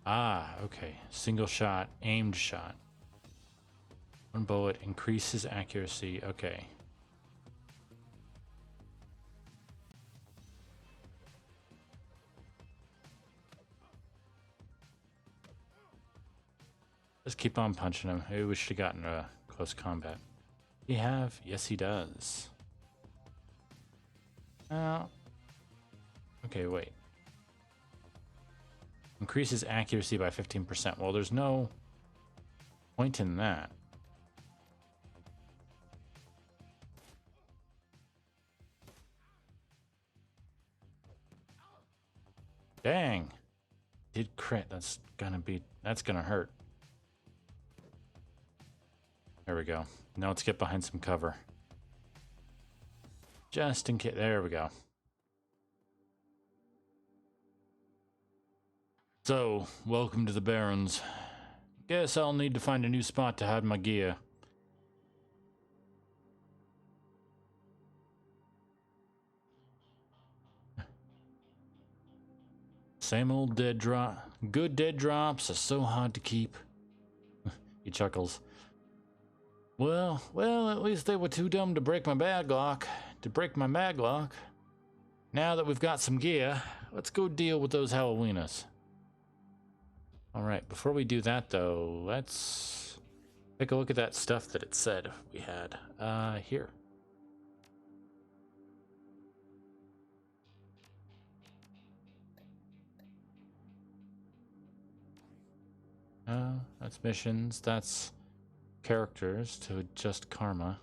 Ah, okay. Single shot, aimed shot. One bullet increases accuracy. Okay. Let's keep on punching him. Maybe we should have gotten a close combat. He have? Yes, he does. Okay, wait. Increases accuracy by 15%. Well, there's no point in that. Dang. Did crit. That's gonna hurt. There we go. Now let's get behind some cover. Just in case. There we go. So, welcome to the Barrens. Guess I'll need to find a new spot to hide my gear. Same old dead drop. Good dead drops are so hard to keep. He chuckles. Well, at least they were too dumb to break my maglock. Now that we've got some gear, let's go deal with those Halloweeners. Alright, before we do that though, let's take a look at that stuff that it said we had. Here. That's missions, that's characters to adjust karma.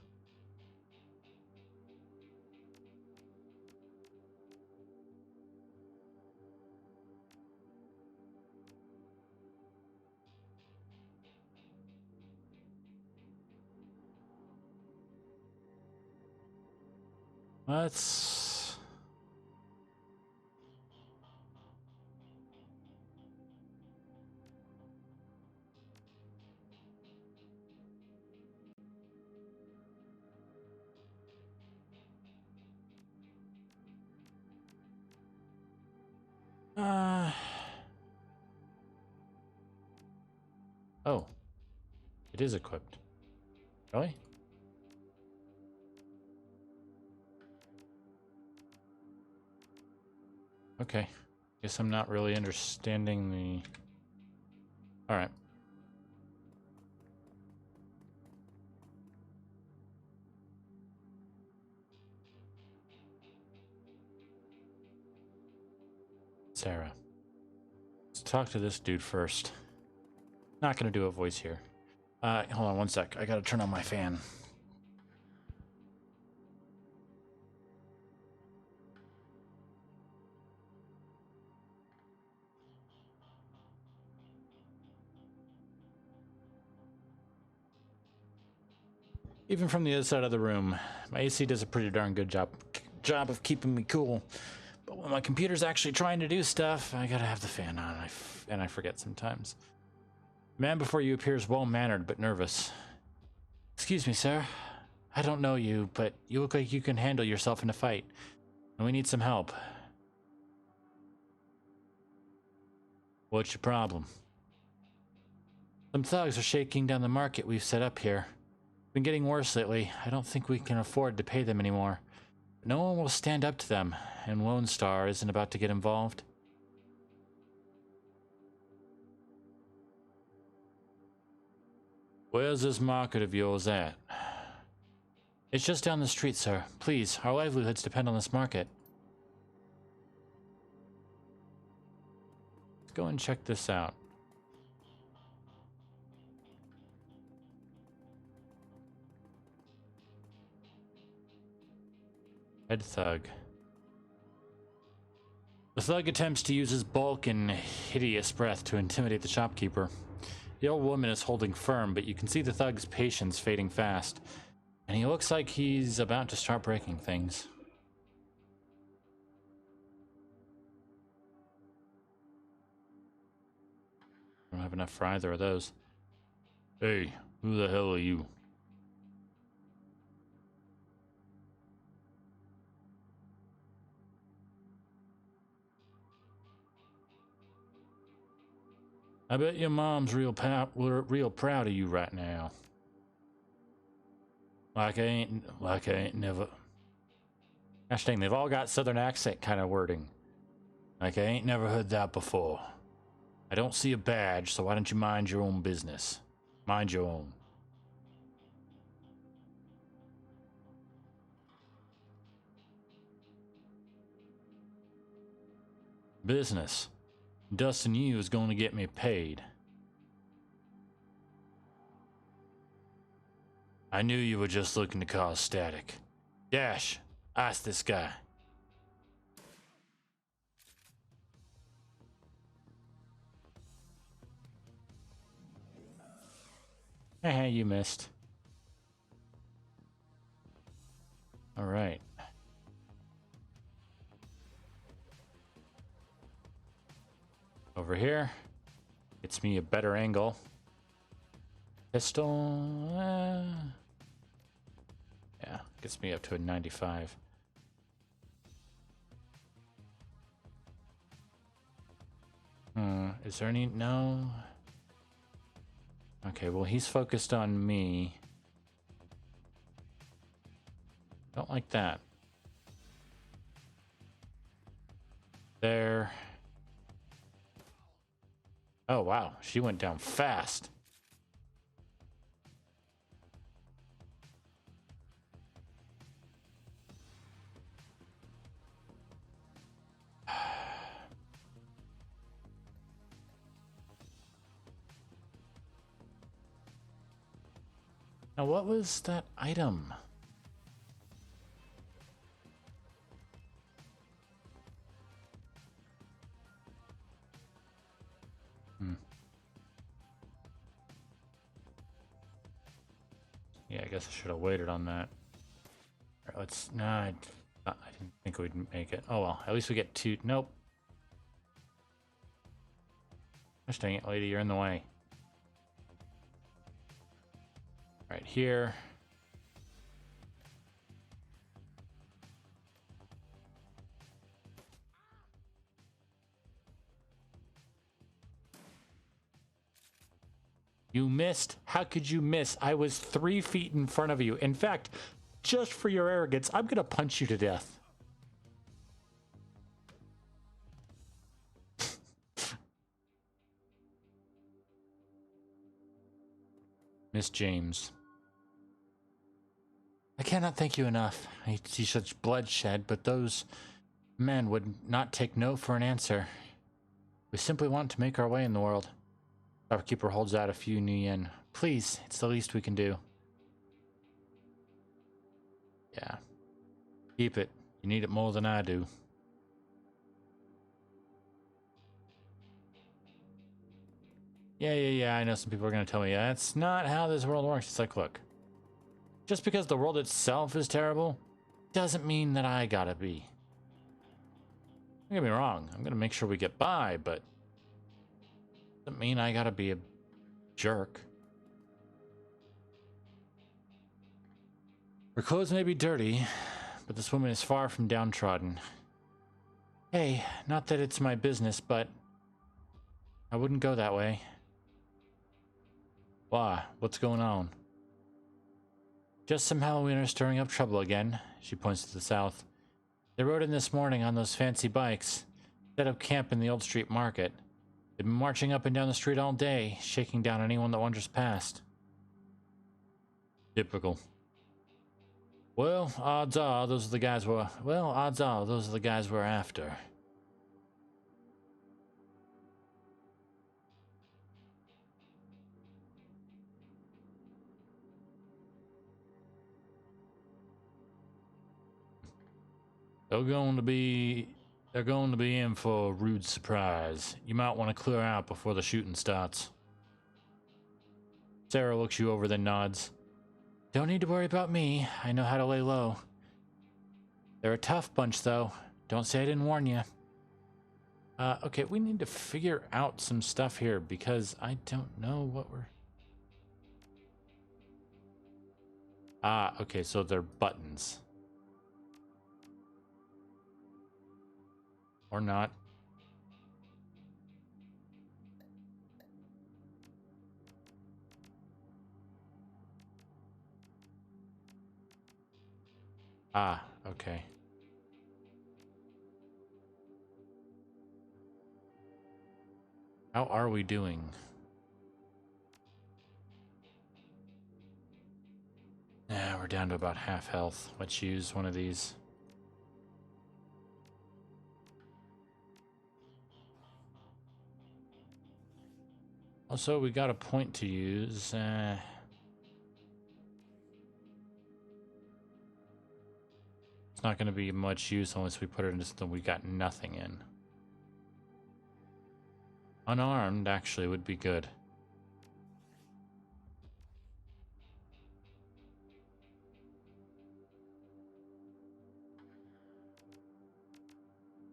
Let's... Oh. It is equipped. Really? Okay. Guess I'm not really understanding the... Alright. Sarah. Let's talk to this dude first. Not gonna do a voice here. Hold on one sec. I gotta turn on my fan. Even from the other side of the room, my AC does a pretty darn good job of keeping me cool. But when my computer's actually trying to do stuff, I gotta have the fan on, and I forget sometimes. Man before you appears well-mannered but nervous. Excuse me, sir. I don't know you, but you look like you can handle yourself in a fight, and we need some help. What's your problem? Some thugs are shaking down the market we've set up here. It's been getting worse lately. I don't think we can afford to pay them anymore. No one will stand up to them, and Lone Star isn't about to get involved. Where's this market of yours at? It's just down the street, sir. Please, our livelihoods depend on this market. Let's go and check this out. Head thug. The thug attempts to use his bulk and hideous breath to intimidate the shopkeeper. The old woman is holding firm, but you can see the thug's patience fading fast, and he looks like he's about to start breaking things. I don't have enough for either of those. Hey, who the hell are you? I bet your mom's real proud of you right now. Like I ain't never. Gosh dang, they've all got southern accent kind of wording. Like I ain't never heard that before. I don't see a badge, so why don't you mind your own business? Mind your own. Business. Dusting you is going to get me paid. I knew you were just looking to cause static. Dash, ice this guy. Hey, you missed. All right. Over here. Gets me a better angle. Pistol. Yeah, gets me up to a 95. Is there any? No. Okay, well, he's focused on me. Don't like that. There. Oh, wow. She went down fast. Now, what was that item? Yeah, I guess I should have waited on that. All right, let's. No, I didn't think we'd make it. Oh well, at least we get two. Nope. Gosh dang it, lady, you're in the way. Right here. You missed. How could you miss? I was 3 feet in front of you. In fact, just for your arrogance, I'm gonna punch you to death. Miss James. I cannot thank you enough. I see such bloodshed, but those men would not take no for an answer. We simply want to make our way in the world. Shopkeeper holds out a few new yen. Please, it's the least we can do. Yeah. Keep it. You need it more than I do. Yeah, I know some people are going to tell me, that's not how this world works. It's like, look, just because the world itself is terrible, doesn't mean that I gotta be. Don't get me wrong, I'm going to make sure we get by, but doesn't mean I gotta be a jerk. Her clothes may be dirty, but this woman is far from downtrodden. Hey, not that it's my business, but I wouldn't go that way. Why? What's going on? Just some Halloweeners stirring up trouble again. She points to the south. They rode in this morning on those fancy bikes, set up camp in the old street market. They've been marching up and down the street all day, shaking down anyone that wanders past. Typical. Well, odds are those are the guys we're after. They're going to be in for a rude surprise. You might want to clear out before the shooting starts. Sarah looks you over, then nods. Don't need to worry about me. I know how to lay low. They're a tough bunch, though. Don't say I didn't warn you. Okay, we need to figure out some stuff here because I don't know what we're... Okay, so they're buttons. Or not. Ah, okay. How are we doing? Yeah, we're down to about half health. Let's use one of these. Also, we got a point to use. It's not going to be much use unless we put it into something we got nothing in. Unarmed, actually, would be good.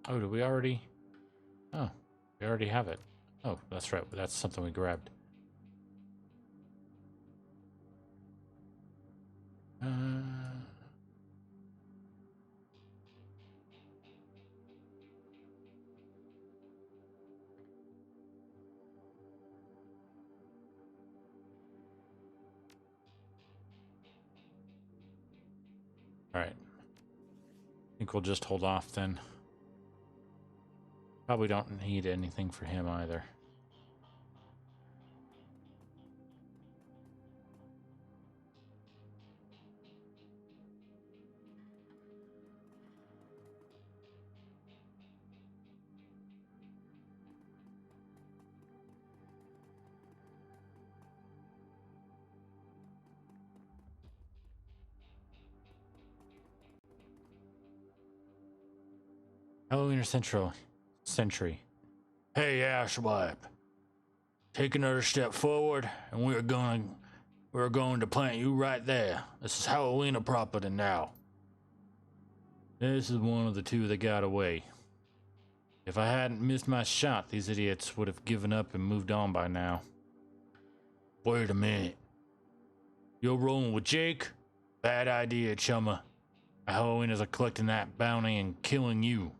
Oh, do we already? Oh, we already have it. Oh, that's right. That's something we grabbed. Uh, all right. I think we'll just hold off then. Probably don't need anything for him either. Halloween Century. Hey, Ashwipe. Take another step forward, and we're going to plant you right there. This is Halloween property now. This is one of the two that got away. If I hadn't missed my shot, these idiots would have given up and moved on by now. Wait a minute. You're rolling with Jake? Bad idea, chumma. Halloween is collecting that bounty and killing you.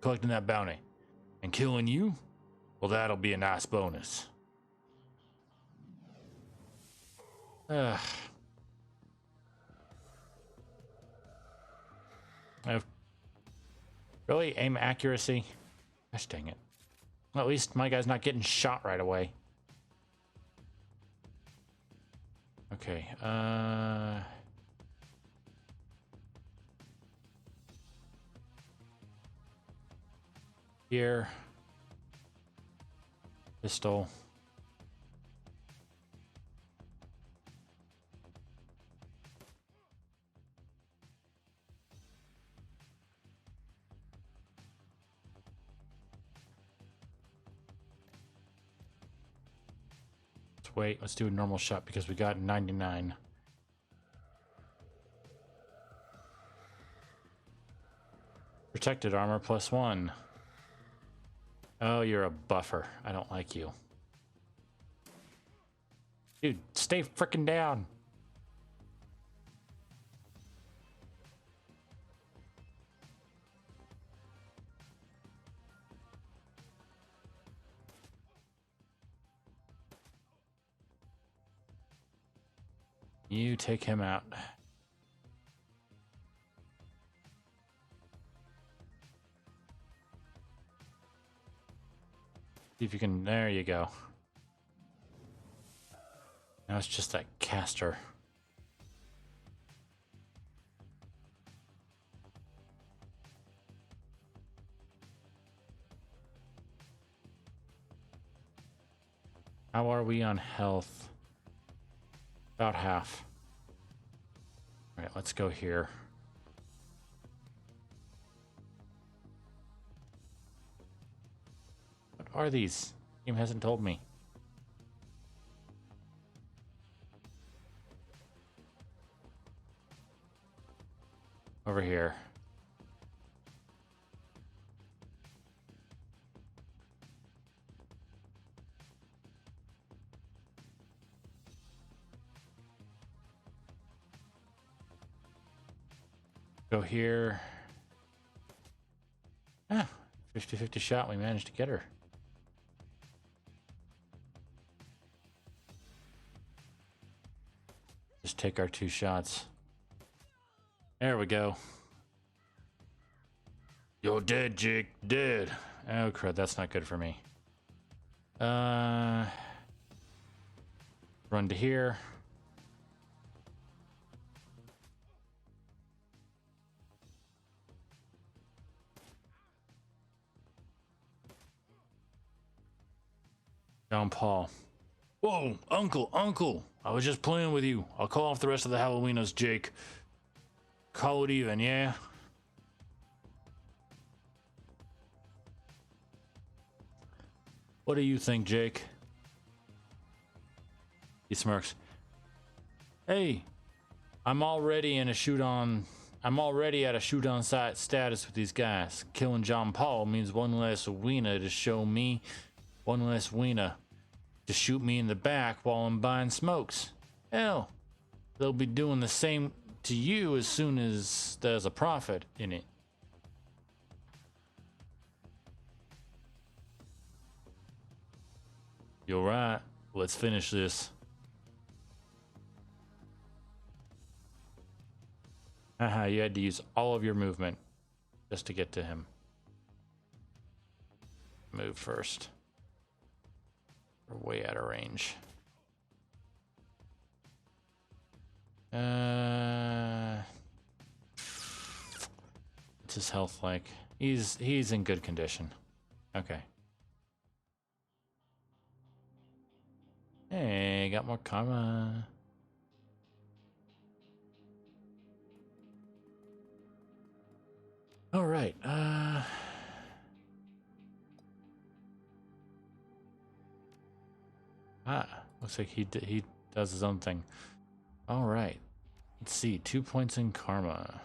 Collecting that bounty and killing you? Well, that'll be a nice bonus. Ugh. Really? Aim accuracy? Gosh dang it. Well, at least my guy's not getting shot right away. Okay, here. Pistol. Let's wait. Let's do a normal shot because we got 99. Protected armor +1. Oh, you're a buffer. I don't like you. Dude, stay frickin' down. You take him out. See if you can. There you go. Now it's just that caster. How are we on health? About half. All right, let's go here. What are these? Game hasn't told me. Over here. Go here. Ah, 50-50 shot. We managed to get her. Just take our 2 shots. There we go. You're dead, Jake. Dead. Oh, crud. That's not good for me. Run to here. John Paul. Whoa, Uncle. I was just playing with you. I'll call off the rest of the Halloweeners, Jake. Call it even, yeah? What do you think, Jake? He smirks. Hey, I'm already at a shoot-on sight status with these guys. Killing John Paul means one less wiener to show me, one less wiener to shoot me in the back while I'm buying smokes. Hell, they'll be doing the same to you as soon as there's a profit in it. You're right. Let's finish this. Haha, you had to use all of your movement just to get to him. Move first. We're way out of range. What's his health like? He's in good condition. Okay. Hey, got more karma. All right. Looks like he does his own thing. All right. Let's see. 2 points in karma.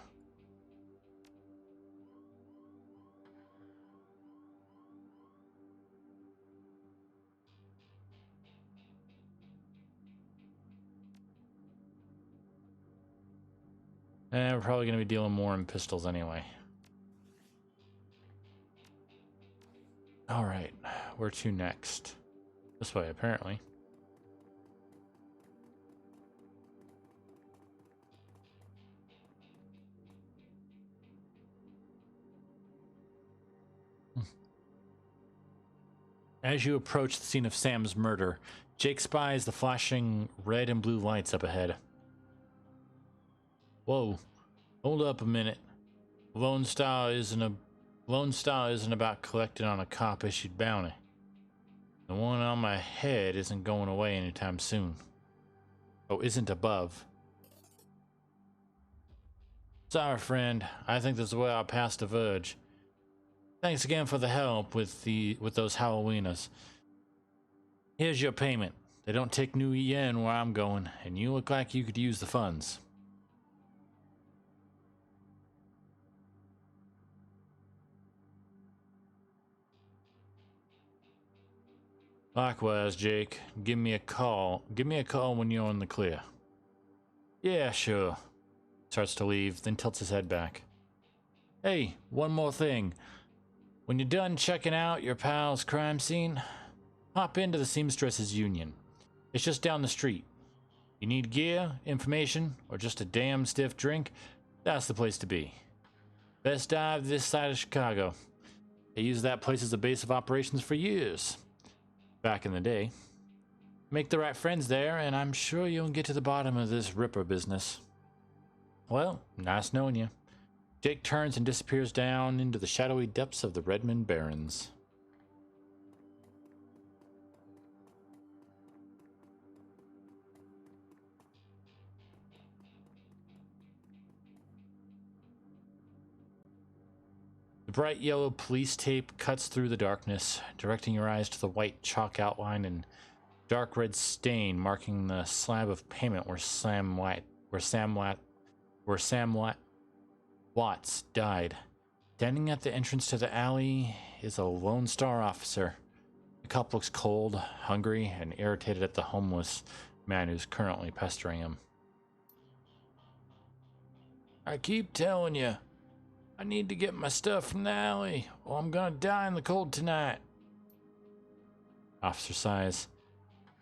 We're probably going to be dealing more in pistols anyway. All right. Where to next? This way, apparently. As you approach the scene of Sam's murder, Jake spies the flashing red and blue lights up ahead. Whoa, hold up a minute. Lone Star isn't about collecting on a cop-issued bounty. The one on my head isn't going away anytime soon. Oh, isn't above. Sorry, friend. I think this is where I passed the verge. Thanks again for the help with those Halloweeners. Here's your payment. They don't take new yen where I'm going, and you look like you could use the funds. Likewise, Jake. Give me a call. Give me a call when you're in the clear. Yeah, sure. Starts to leave, then tilts his head back. Hey, one more thing. When you're done checking out your pal's crime scene, hop into the Seamstresses Union. It's just down the street. You need gear, information, or just a damn stiff drink? That's the place to be. Best dive this side of Chicago. They used that place as a base of operations for years. Back in the day. Make the right friends there, and I'm sure you'll get to the bottom of this Ripper business. Well, nice knowing you. Jake turns and disappears down into the shadowy depths of the Redmond Barrens. The bright yellow police tape cuts through the darkness, directing your eyes to the white chalk outline and dark red stain marking the slab of pavement where Sam Watts died. Standing at the entrance to the alley is a Lone Star officer. The cop looks cold, hungry, and irritated at the homeless man who's currently pestering him. I keep telling you, I need to get my stuff from the alley, or I'm gonna die in the cold tonight. Officer sighs.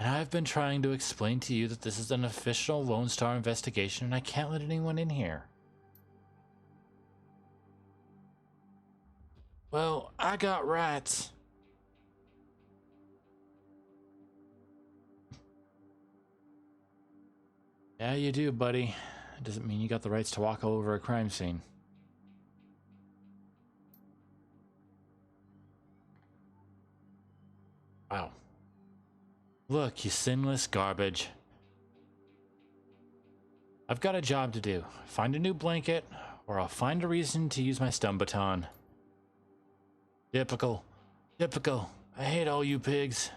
And I've been trying to explain to you that this is an official Lone Star investigation and I can't let anyone in here. Well, I got rights. Yeah, you do, buddy. It doesn't mean you got the rights to walk all over a crime scene. Wow. Look, you sinless garbage. I've got a job to do. Find a new blanket, or I'll find a reason to use my stun baton. Typical. Typical. I hate all you pigs.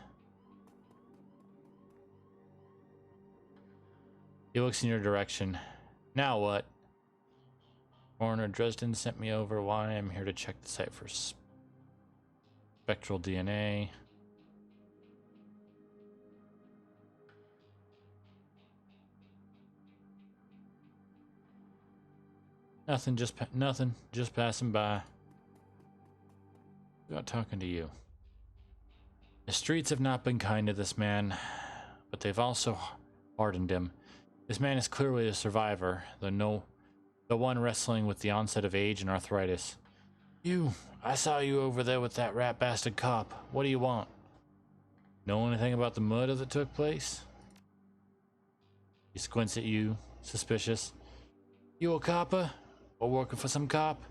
He looks in your direction. Now what? Coroner Dresden sent me over. Why? I'm here to check the site for spectral DNA. Nothing, just passing by. About talking to you. The streets have not been kind to this man, but they've also hardened him. This man is clearly a survivor, though the one wrestling with the onset of age and arthritis. I saw you over there with that rat bastard cop. What do you want? Know anything about the murder that took place? He squints at you, suspicious. You a copper? Or working for some cop?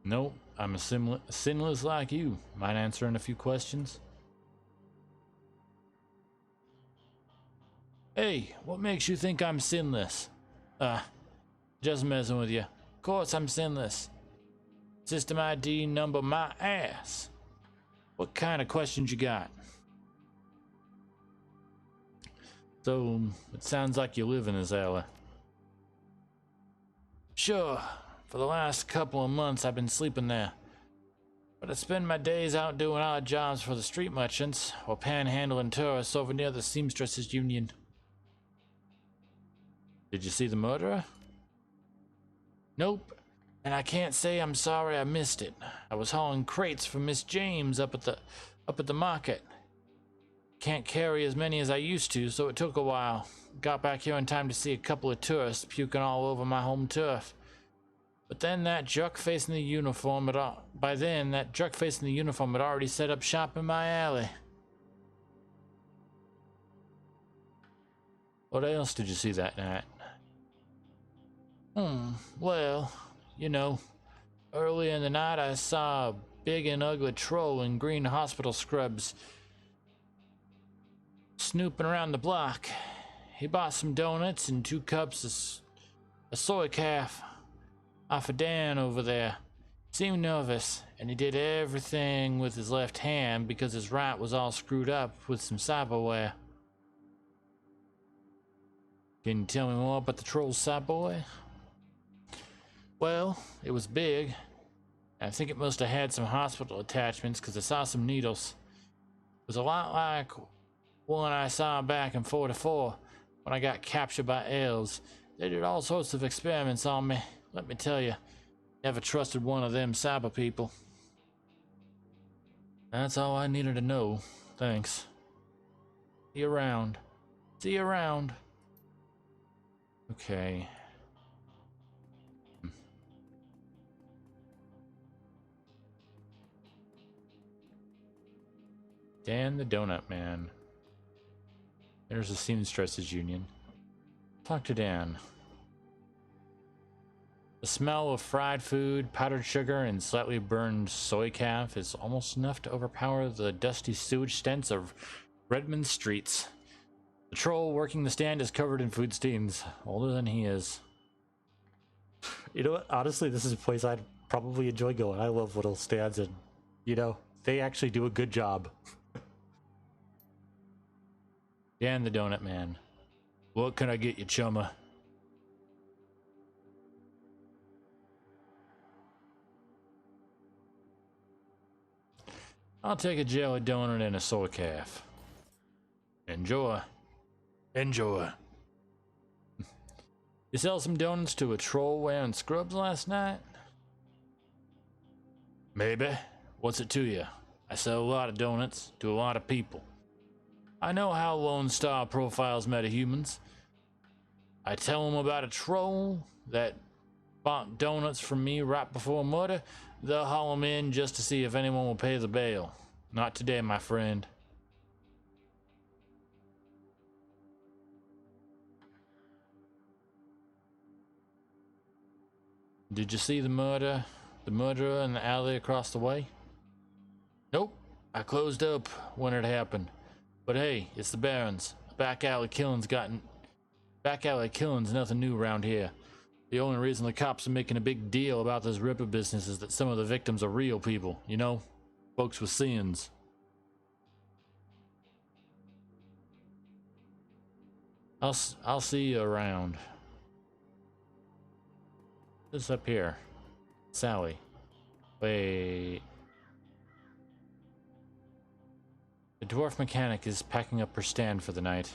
Nope, I'm a sinless like you. Mind answering a few questions? Hey, what makes you think I'm sinless? Just messing with you. Of course I'm sinless. System ID number my ass. What kind of questions you got? So, it sounds like you live in this alley. Sure. For the last couple of months I've been sleeping there. But I spend my days out doing odd jobs for the street merchants or panhandling tourists over near the Seamstresses Union. Did you see the murderer? Nope. And I can't say I'm sorry I missed it. I was hauling crates for Miss James up at the market. Can't carry as many as I used to, so it took a while. Got back here in time to see a couple of tourists puking all over my home turf. But then that jerk face in the uniform had already set up shop in my alley. What else did you see that night? Well, you know, early in the night I saw a big and ugly troll in green hospital scrubs snooping around the block. He bought some donuts and 2 cups of soy calf off of Dan over there. Seemed nervous, and he did everything with his left hand because his right was all screwed up with some cyberware. Can you tell me more about the troll's cyberware? Well, it was big. I think it must have had some hospital attachments because I saw some needles. It was a lot like one I saw back in 44 when I got captured by elves. They did all sorts of experiments on me. Let me tell you, never trusted one of them cyber people. That's all I needed to know. Thanks. See you around. See you around. Okay. Dan the Donut Man. There's the Seamstresses Union. Talk to Dan. The smell of fried food, powdered sugar, and slightly burned soy calf is almost enough to overpower the dusty sewage stench of Redmond streets. The troll working the stand is covered in food stains, older than he is. You know what? Honestly, this is a place I'd probably enjoy going. I love little stands, and, you know, they actually do a good job. Dan the Donut Man. What can I get you, chumma? I'll take a jelly donut and a soy calf. Enjoy. Enjoy. You sell some donuts to a troll wearing scrubs last night? Maybe. What's it to you? I sell a lot of donuts to a lot of people. I know how Lone Star profiles metahumans. I tell them about a troll that bought donuts from me right before murder. They'll haul him in just to see if anyone will pay the bail. Not today, my friend. Did you see the murderer in the alley across the way? Nope. I closed up when it happened. But hey, it's the Barons. Back alley killing's nothing new around here. The only reason the cops are making a big deal about this Ripper business is that some of the victims are real people, you know? Folks with sins. I'll see you around. This up here. Sally. Wait. The dwarf mechanic is packing up her stand for the night.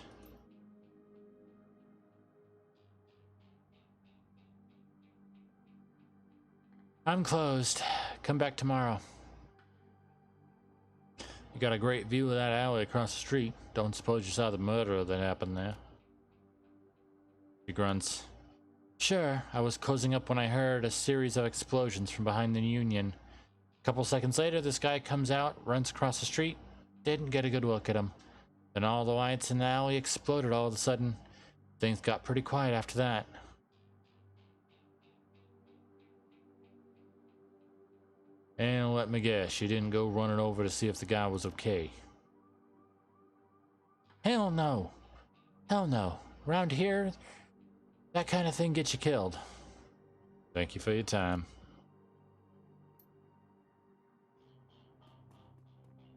I'm closed. Come back tomorrow. You got a great view of that alley across the street. Don't suppose you saw the murder that happened there? He grunts. Sure, I was closing up when I heard a series of explosions from behind the Union. A couple seconds later, this guy comes out, runs across the street. Didn't get a good look at him. Then all the lights in the alley exploded all of a sudden. Things got pretty quiet after that. And let me guess, you didn't go running over to see if the guy was okay? Hell no. Hell no. Around here, that kind of thing gets you killed. Thank you for your time.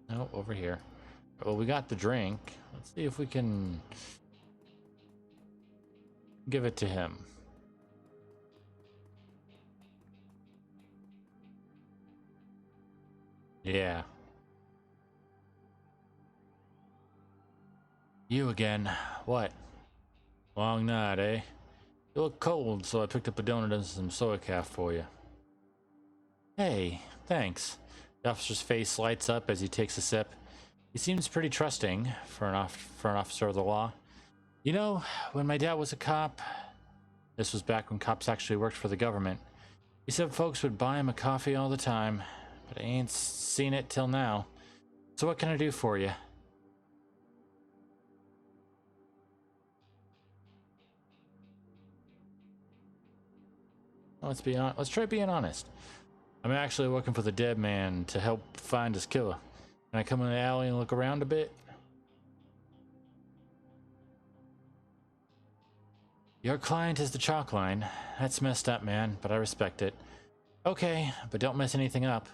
No, over here. Well, we got the drink. Let's see if we can give it to him. Yeah. You again. What? Long night, eh? You look cold, so I picked up a donut and some soy calf for you. Hey, thanks. The officer's face lights up as he takes a sip. He seems pretty trusting for an officer of the law. You know, when my dad was a cop, this was back when cops actually worked for the government, he said folks would buy him a coffee all the time, but I ain't seen it till now. So what can I do for you? Let's try being honest. I'm actually looking for the dead man to help find his killer. Can I come in the alley and look around a bit? Your client is the chalk line. That's messed up, man, but I respect it. Okay, but don't mess anything up.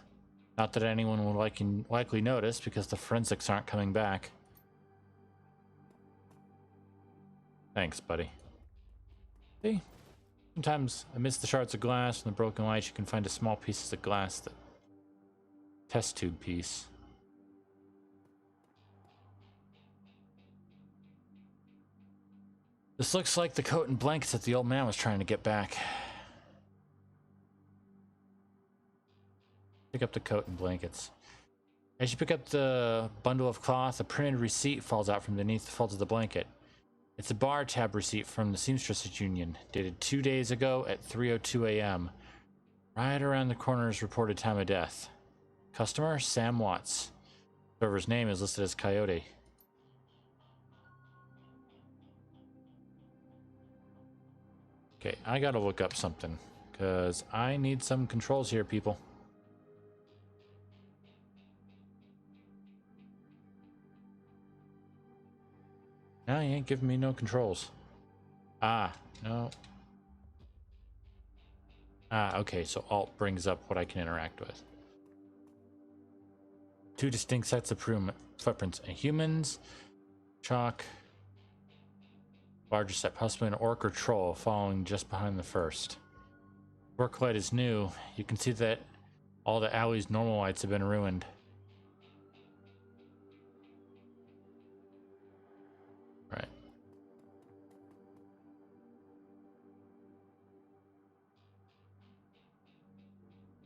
Not that anyone will likely notice because the forensics aren't coming back. Thanks, buddy. See? Sometimes amidst the shards of glass and the broken lights, you can find a small pieces of glass. The test tube piece. This looks like the coat and blankets that the old man was trying to get back. Pick up the coat and blankets. As you pick up the bundle of cloth, a printed receipt falls out from beneath the folds of the blanket. It's a bar tab receipt from the Seamstresses Union, dated 2 days ago at 3:02 a.m. Right around the coroner's reported time of death. Customer, Sam Watts. Server's name is listed as Coyote. Okay, I gotta look up something, because I need some controls here, people. No, you ain't giving me no controls. Ah, no. Ah, okay, so Alt brings up what I can interact with. 2 distinct sets of footprints. Humans, chalk, larger set, possibly an orc or troll, following just behind the first. Work light is new. You can see that all the alley's normal lights have been ruined. Right.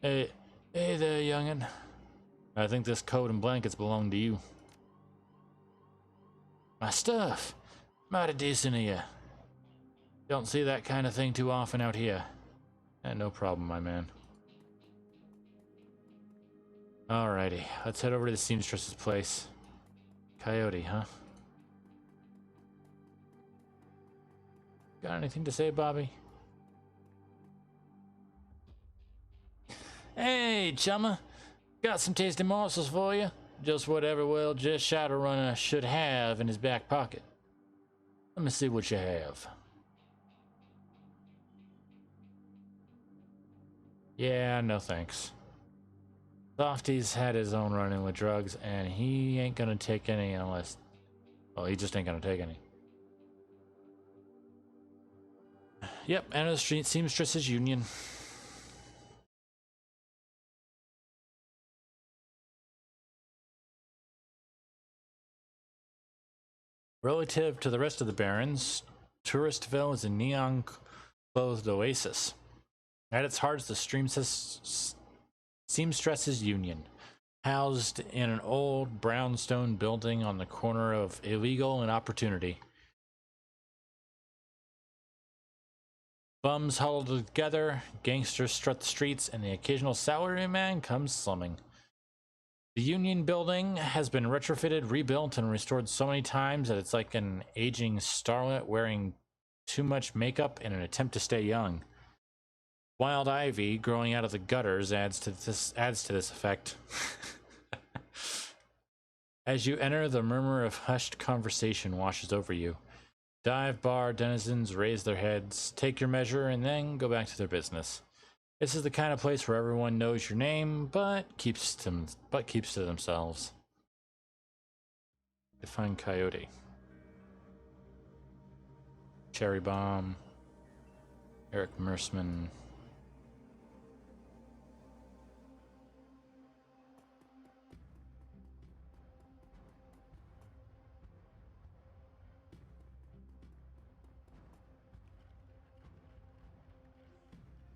Hey there, youngin'. I think this coat and blankets belong to you. My stuff. Mighty decent of you. Don't see that kind of thing too often out here. No problem, my man. Alrighty, let's head over to the seamstress's place. Coyote, huh? Got anything to say, Bobby? Hey, chumma. Got some tasty morsels for you. Just whatever well-dressed Shadowrunner should have in his back pocket. Let me see what you have. Yeah, no thanks. Softy's had his own run-in with drugs, and he ain't gonna take any unless... Well, he just ain't gonna take any. Yep, enter the street seamstresses union. Relative to the rest of the barons, Touristville is a neon-clothed oasis. At its heart is the Seamstresses Union, housed in an old brownstone building on the corner of Illegal and Opportunity. Bums huddle together, gangsters strut the streets, and the occasional salaryman comes slumming. The Union building has been retrofitted, rebuilt, and restored so many times that it's like an aging starlet wearing too much makeup in an attempt to stay young. Wild ivy growing out of the gutters adds to this effect. As you enter, the murmur of hushed conversation washes over you. Dive bar denizens raise their heads, take your measure, and then go back to their business. This is the kind of place where everyone knows your name, but keeps to themselves. Define Coyote. Cherry Bomb. Eric Mersman.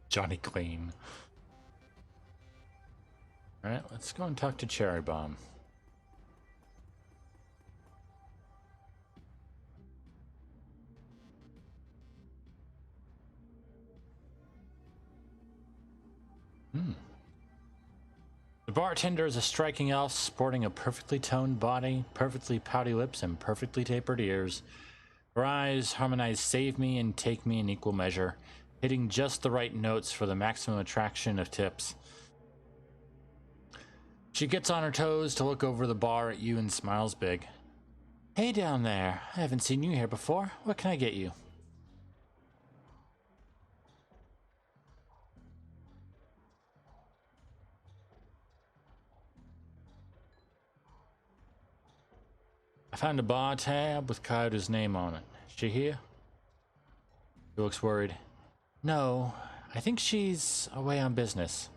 Johnny Clean. Alright, let's go and talk to Cherry Bomb. The bartender is a striking elf sporting a perfectly toned body, perfectly pouty lips, and perfectly tapered ears. Her eyes harmonize save me and take me in equal measure, hitting just the right notes for the maximum attraction of tips. She gets on her toes to look over the bar at you and smiles big. Hey down there, I haven't seen you here before. What can I get you? I found a bar tab with Coyote's name on it. Is she here? He looks worried. No, I think she's away on business.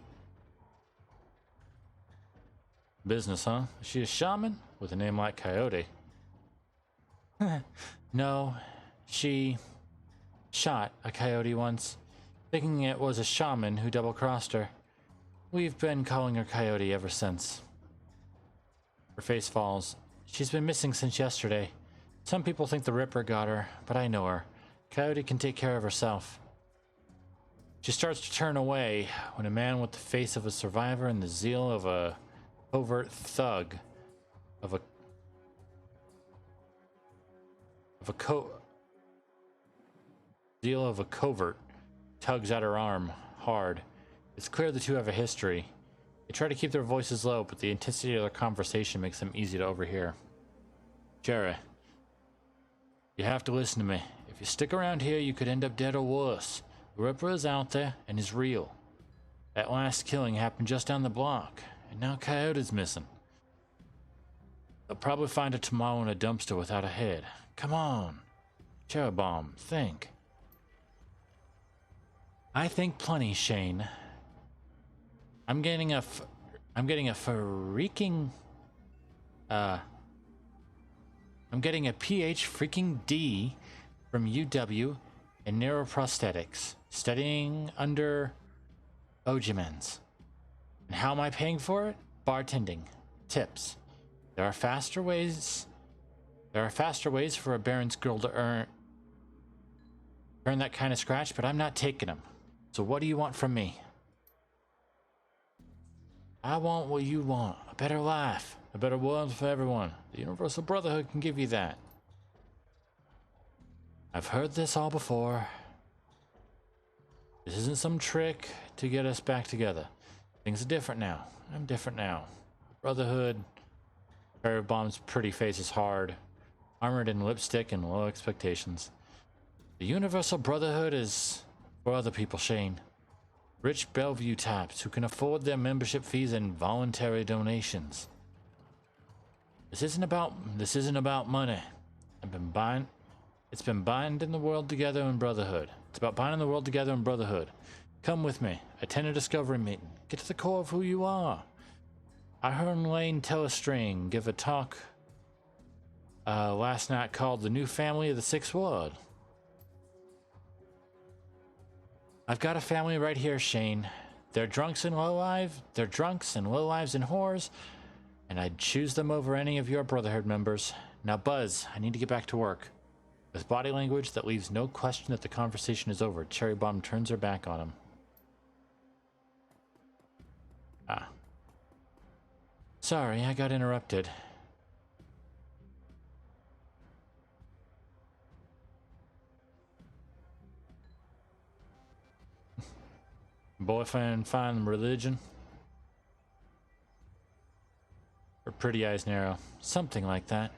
Business, huh? Is she a shaman with a name like Coyote? No, she shot a coyote once, thinking it was a shaman who double-crossed her. We've been calling her Coyote ever since. Her face falls. She's been missing since yesterday. Some people think the Ripper got her, but I know her. Coyote can take care of herself. She starts to turn away when a man with the face of a survivor and the zeal of a covert thug zeal of a covert tugs at her arm hard. It's clear the two have a history. They try to keep their voices low, but the intensity of their conversation makes them easy to overhear. Jerry, you have to listen to me. If you stick around here, you could end up dead or worse. The Ripper is out there and is real. That last killing happened just down the block, and now Coyote's missing. They'll probably find her tomorrow in a dumpster without a head. Come on. Cherry Bomb, think. I think plenty, Shane. I'm getting a PH freaking D from UW in neuroprosthetics, studying under Ojimens. And how am I paying for it? Bartending. Tips. There are faster ways for a Baron's girl to earn Earn that kind of scratch, but I'm not taking them. So what do you want from me? I want what you want. A better life. A better world for everyone. The Universal Brotherhood can give you that. I've heard this all before. This isn't some trick to get us back together. Things are different now. I'm different now. Brotherhood. Barry Bomb's pretty face is hard. Armored in lipstick and low expectations. The Universal Brotherhood is for other people, Shane. Rich Bellevue types who can afford their membership fees and voluntary donations. This isn't about money. It's been binding the world together in brotherhood. It's about binding the world together in brotherhood. Come with me. Attend a discovery meeting. Get to the core of who you are. I heard Lane Telestring give a talk last night called The New Family of the Sixth Ward. I've got a family right here, Shane. They're drunks and lowlives and whores, and I'd choose them over any of your Brotherhood members. Now, Buzz, I need to get back to work. With body language that leaves no question that the conversation is over, Cherry Bomb turns her back on him. Ah. Sorry, I got interrupted. Boyfriend find religion? Her pretty eyes narrow. Something like that.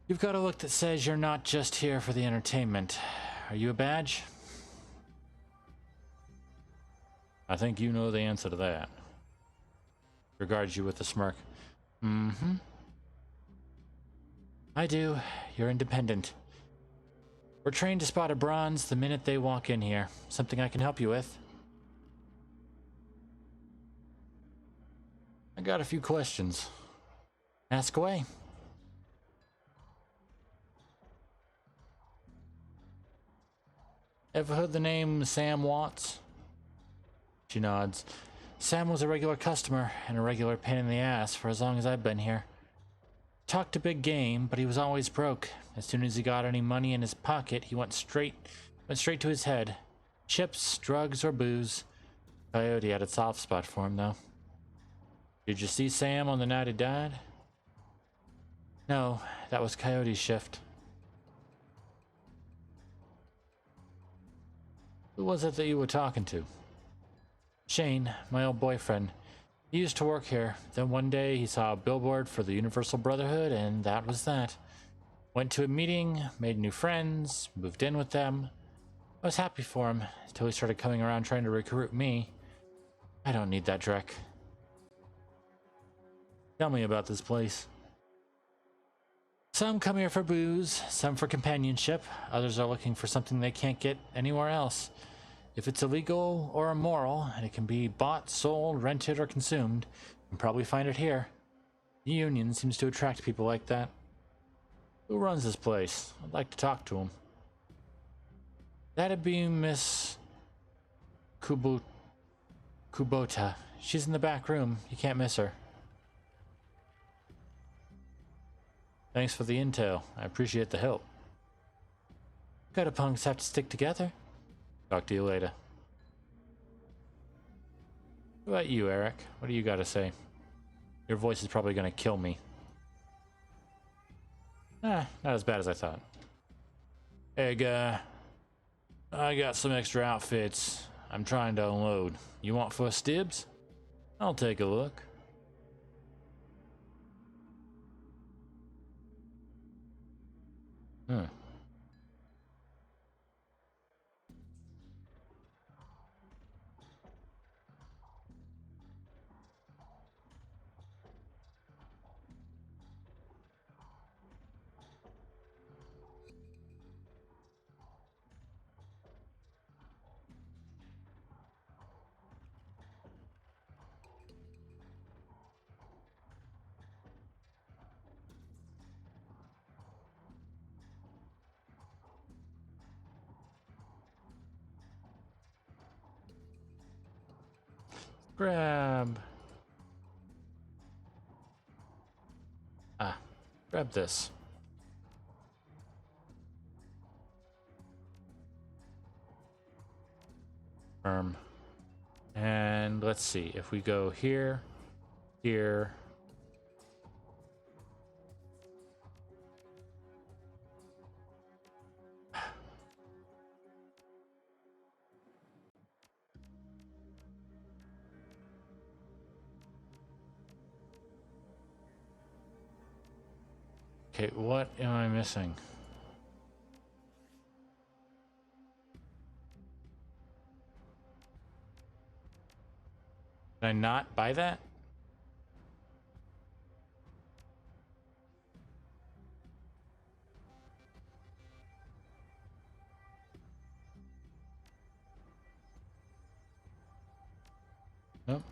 You've got a look that says you're not just here for the entertainment. Are you a badge? I think you know the answer to that. Regards you with a smirk. Mm-hmm. I do. You're independent. We're trained to spot a bronze the minute they walk in here. Something I can help you with? I got a few questions. Ask away. Ever heard the name Sam Watts? She nods. Sam was a regular customer and a regular pain in the ass for as long as I've been here. Talked a big game, but he was always broke. As soon as he got any money in his pocket, he went straight to his head. Chips, drugs, or booze. Coyote had a soft spot for him, though. Did you see Sam on the night he died? No, that was Coyote's shift. Who was it that you were talking to? Shane, my old boyfriend. He used to work here. Then one day he saw a billboard for the Universal Brotherhood, and that was that. Went to a meeting, made new friends, moved in with them. I was happy for him, until he started coming around trying to recruit me. I don't need that dreck. Tell me about this place. Some come here for booze, some for companionship. Others are looking for something they can't get anywhere else. If it's illegal or immoral, and it can be bought, sold, rented, or consumed, you can probably find it here. The Union seems to attract people like that. Who runs this place? I'd like to talk to him. That'd be Miss Kubota. She's in the back room. You can't miss her. Thanks for the intel. I appreciate the help. Gotta punks have to stick together. Talk to you later. What about you, Eric? What do you got to say? Your voice is probably going to kill me. Not as bad as I thought. Hey, guy. I got some extra outfits. I'm trying to unload. You want first dibs? I'll take a look. Grab this. Confirm. And let's see if we go here, here. Okay, what am I missing? Did I not buy that? Nope.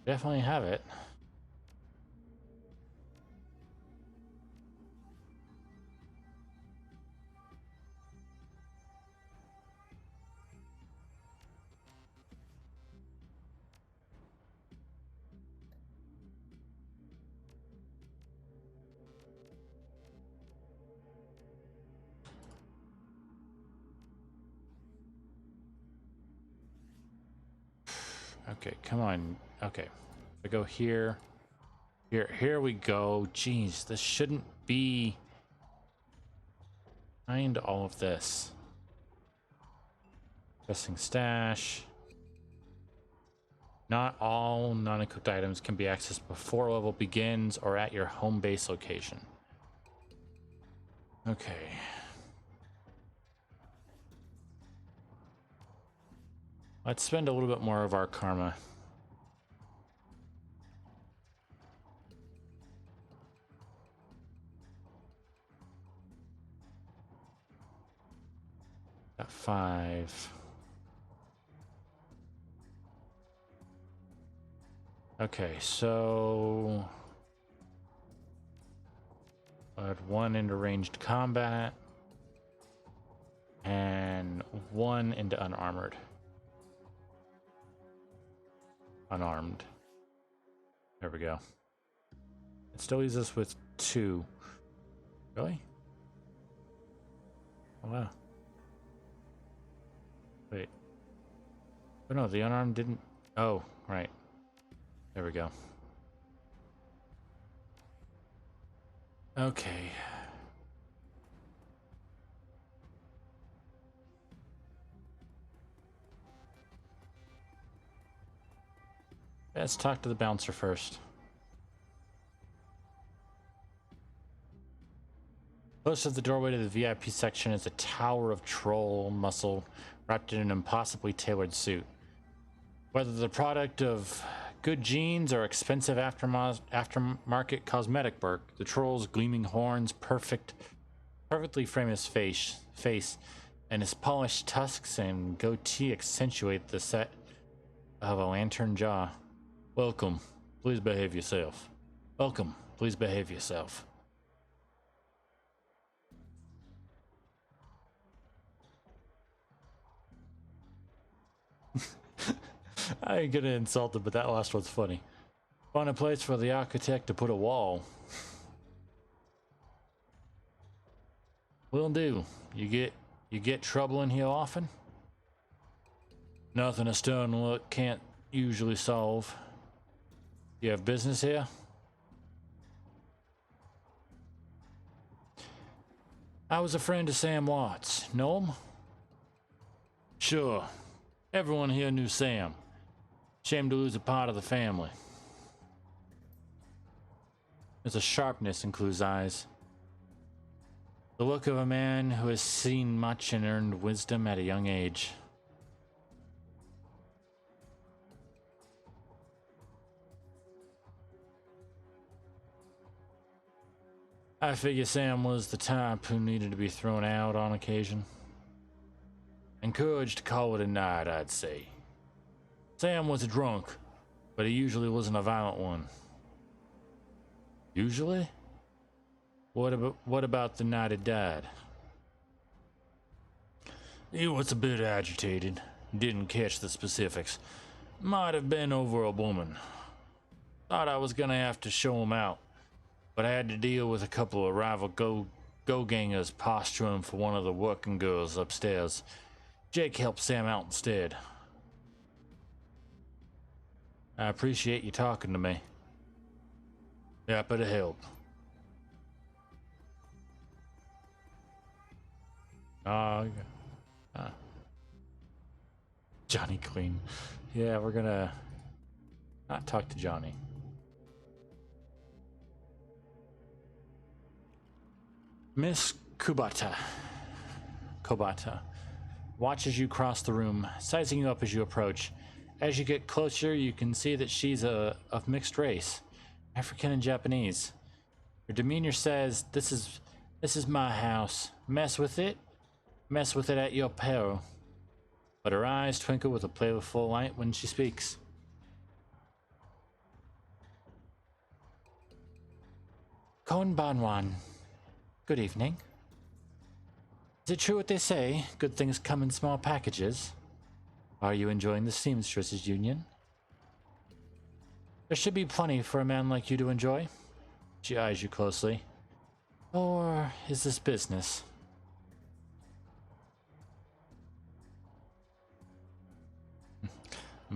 Definitely have it. Okay, come on. Okay. If I go here. Here we go. Jeez, this shouldn't be behind all of this. Pressing stash. Not all non-equipped items can be accessed before level begins or at your home base location. Okay. Let's spend a little bit more of our karma. Got 5. Okay, so add 1 into ranged combat and 1 into unarmored. Unarmed. There we go. It still leaves us with 2. Really? Oh, wow. Wait. Oh no, the unarmed didn't. Oh, right. There we go. Okay. Let's talk to the bouncer first. Close to the doorway to the VIP section is a tower of troll muscle wrapped in an impossibly tailored suit. Whether the product of good genes or expensive aftermarket cosmetic work, the troll's gleaming horns perfectly frame his face, and his polished tusks and goatee accentuate the set of a lantern jaw. Welcome. Please behave yourself. Welcome. Please behave yourself. I ain't gonna insult him, but that last one's funny. Find a place for the architect to put a wall. Will do. You get trouble in here often? Nothing a stone look can't usually solve. You have business here? I was a friend of Sam Watts. Know him? Sure. Everyone here knew Sam. Shame to lose a part of the family. There's a sharpness in Clue's eyes. The look of a man who has seen much and earned wisdom at a young age. I figure Sam was the type who needed to be thrown out on occasion. Encouraged to call it a night, I'd say. Sam was a drunk, but he usually wasn't a violent one. Usually? What about the night he died? He was a bit agitated. Didn't catch the specifics. Might have been over a woman. Thought I was gonna have to show him out, but I had to deal with a couple of rival go-gangers posturing for one of the working girls upstairs. Jake helped Sam out instead. I appreciate you talking to me. Happy to help. Johnny Clean. Yeah, we're gonna not talk to Johnny. Miss Kubata watches you cross the room, sizing you up as you approach. As you get closer, you can see that she's of mixed race, African and Japanese. Her demeanor says, This is my house. Mess with it at your peril." But her eyes twinkle with a playful light when she speaks. "Konbanwan. Good evening. Is it true what they say? Good things come in small packages. Are you enjoying the Seamstresses Union? There should be plenty for a man like you to enjoy." She eyes you closely. "Or is this business?"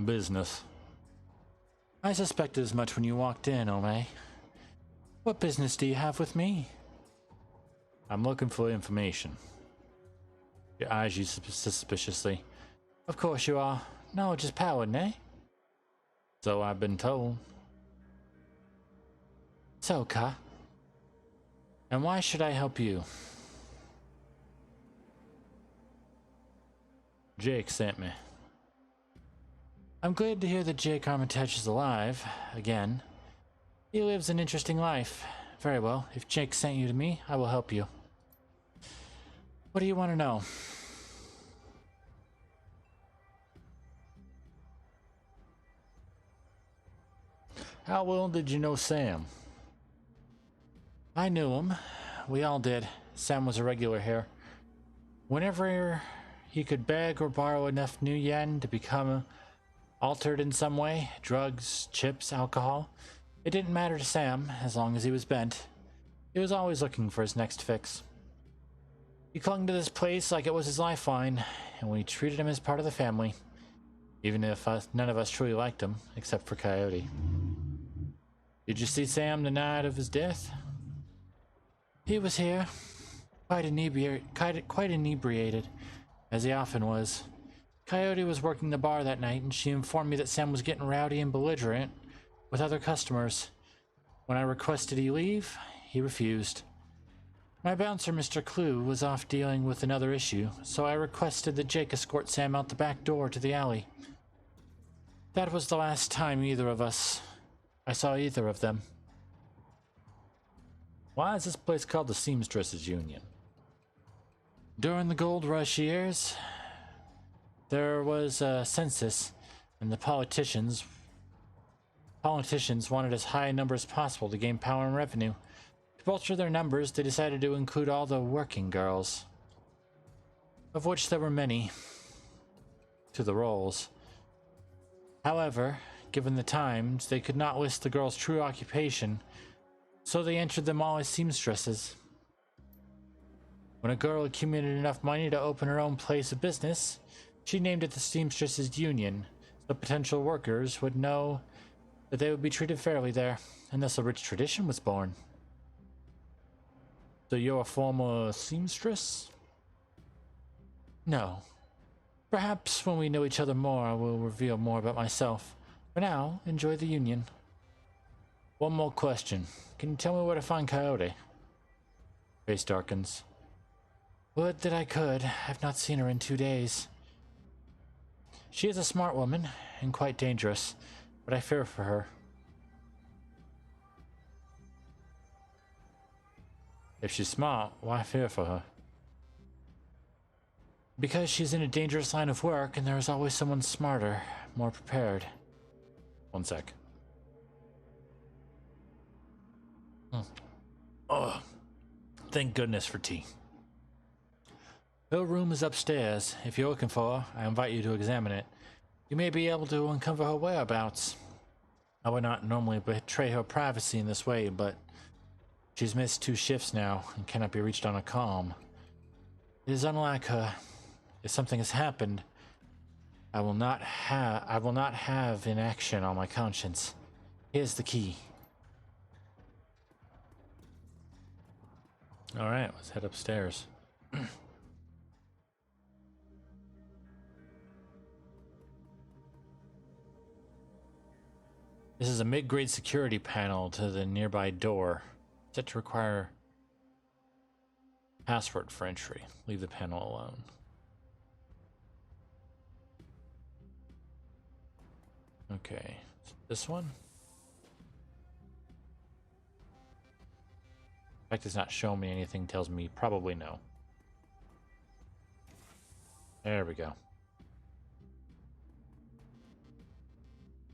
"Business. I suspected as much when you walked in, Ome. What business do you have with me?" "I'm looking for information." She eyes you suspiciously. "Of course you are. Knowledge is power, nay?" "So I've been told." "So, Ka. And why should I help you?" "Jake sent me." "I'm glad to hear that Jake Armitage is alive, again. He lives an interesting life. Very well, if Jake sent you to me, I will help you. What do you want to know?" "How well did you know Sam?" "I knew him. We all did. Sam was a regular here. Whenever he could beg or borrow enough new yen to become altered in some way, drugs, chips, alcohol, it didn't matter to Sam as long as he was bent. He was always looking for his next fix. He clung to this place like it was his lifeline, and we treated him as part of the family, even if none of us truly liked him, except for Coyote." "Did you see Sam the night of his death?" "He was here, quite inebriated, as he often was. Coyote was working the bar that night, and she informed me that Sam was getting rowdy and belligerent with other customers. When I requested he leave, he refused. My bouncer, Mr. Clue, was off dealing with another issue, so I requested that Jake escort Sam out the back door to the alley. That was the last time I saw either of them." "Why is this place called the Seamstresses Union?" "During the gold rush years, there was a census, and the politicians wanted as high a number as possible to gain power and revenue. To bolster their numbers, they decided to include all the working girls, of which there were many, to the rolls. However, given the times, they could not list the girl's true occupation, so they entered them all as seamstresses. When a girl accumulated enough money to open her own place of business, she named it the Seamstresses Union, so potential workers would know that they would be treated fairly there, and thus a rich tradition was born." "So you're a former seamstress?" "No. Perhaps when we know each other more, I will reveal more about myself. For now, enjoy the union." "One more question. Can you tell me where to find Coyote?" Face darkens. "Would that I could. I've not seen her in 2 days. She is a smart woman, and quite dangerous, but I fear for her." "If she's smart, why fear for her?" "Because she's in a dangerous line of work, and there is always someone smarter, more prepared." One sec. Oh, thank goodness for tea. "Her room is upstairs. If you're looking for her, I invite you to examine it. You may be able to uncover her whereabouts. I would not normally betray her privacy in this way, but she's missed 2 shifts now and cannot be reached on a calm. It is unlike her. If something has happened, I will not have inaction on my conscience. Here's the key. All right, let's head upstairs. This is a mid-grade security panel to the nearby door. Set to require password for entry. Leave the panel alone. Okay, this one? The fact it's not showing me anything tells me probably no. There we go.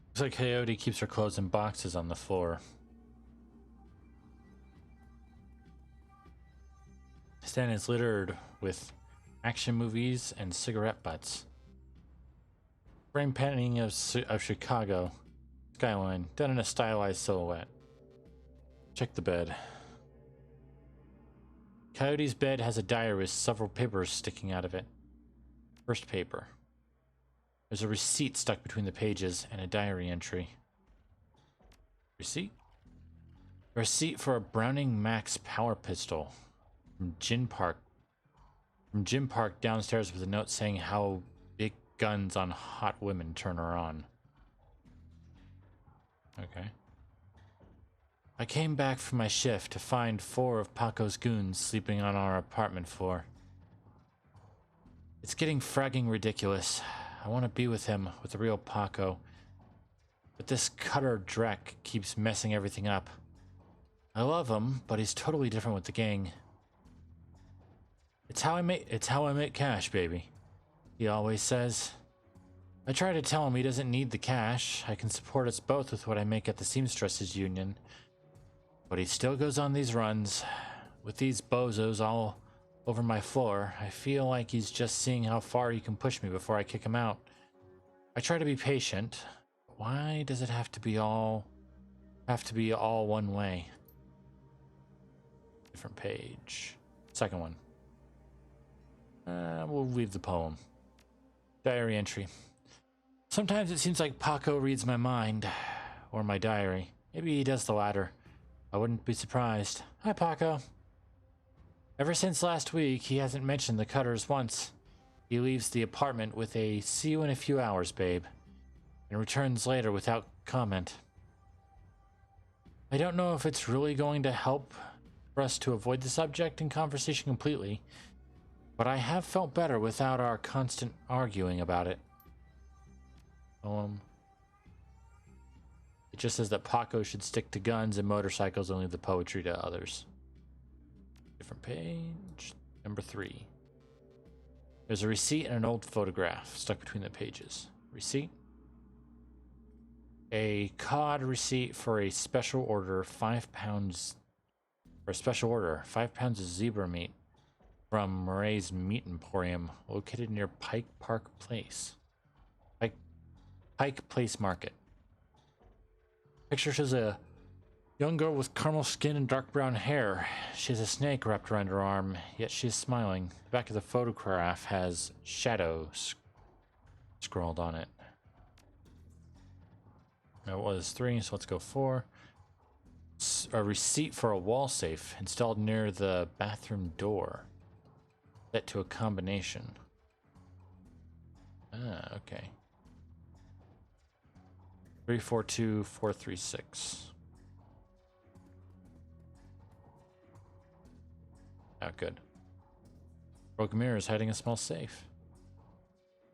Looks like Coyote keeps her clothes in boxes on the floor. The stand is littered with action movies and cigarette butts. Frame painting of Chicago skyline, done in a stylized silhouette. Check the bed. Coyote's bed has a diary with several papers sticking out of it. First paper. There's a receipt stuck between the pages and a diary entry. Receipt? A receipt for a Browning Max power pistol from Gin Park. From Gin Park downstairs with a note saying how big guns on hot women turn her on. Okay. I came back from my shift to find 4 of Paco's goons sleeping on our apartment floor. It's getting fragging ridiculous. I want to be with him, with the real Paco. But this Cutter Drek keeps messing everything up. I love him, but he's totally different with the gang. It's how I make cash, baby, he always says. I try to tell him he doesn't need the cash. I can support us both with what I make at the Seamstresses Union. But he still goes on these runs. With these bozos all over my floor, I feel like he's just seeing how far he can push me before I kick him out. I try to be patient. Why does it have to be all one way? Different page. Second one. We'll leave the poem. Diary entry. Sometimes it seems like Paco reads my mind, or my diary. Maybe he does the latter. I wouldn't be surprised. Hi, Paco. Ever since last week, he hasn't mentioned the Cutters once. He leaves the apartment with a "see you in a few hours, babe," and returns later without comment. I don't know if it's really going to help for us to avoid the subject in conversation completely, but I have felt better without our constant arguing about it. It just says that Paco should stick to guns and motorcycles and leave the poetry to others. Different page. Number 3. There's a receipt and an old photograph stuck between the pages. Receipt. A COD receipt for a special order, 5 pounds. For a special order, 5 pounds of zebra meat from Murray's Meat Emporium, located near Pike Park Place. Pike Place Market. Picture shows a young girl with caramel skin and dark brown hair. She has a snake wrapped around her arm, yet she is smiling. The back of the photograph has "Shadow" scrawled on it. That was 3, so let's go 4. A receipt for a wall safe installed near the bathroom door. Set to a combination. Ah, okay. 342436. Not good. Broken mirror is hiding a small safe.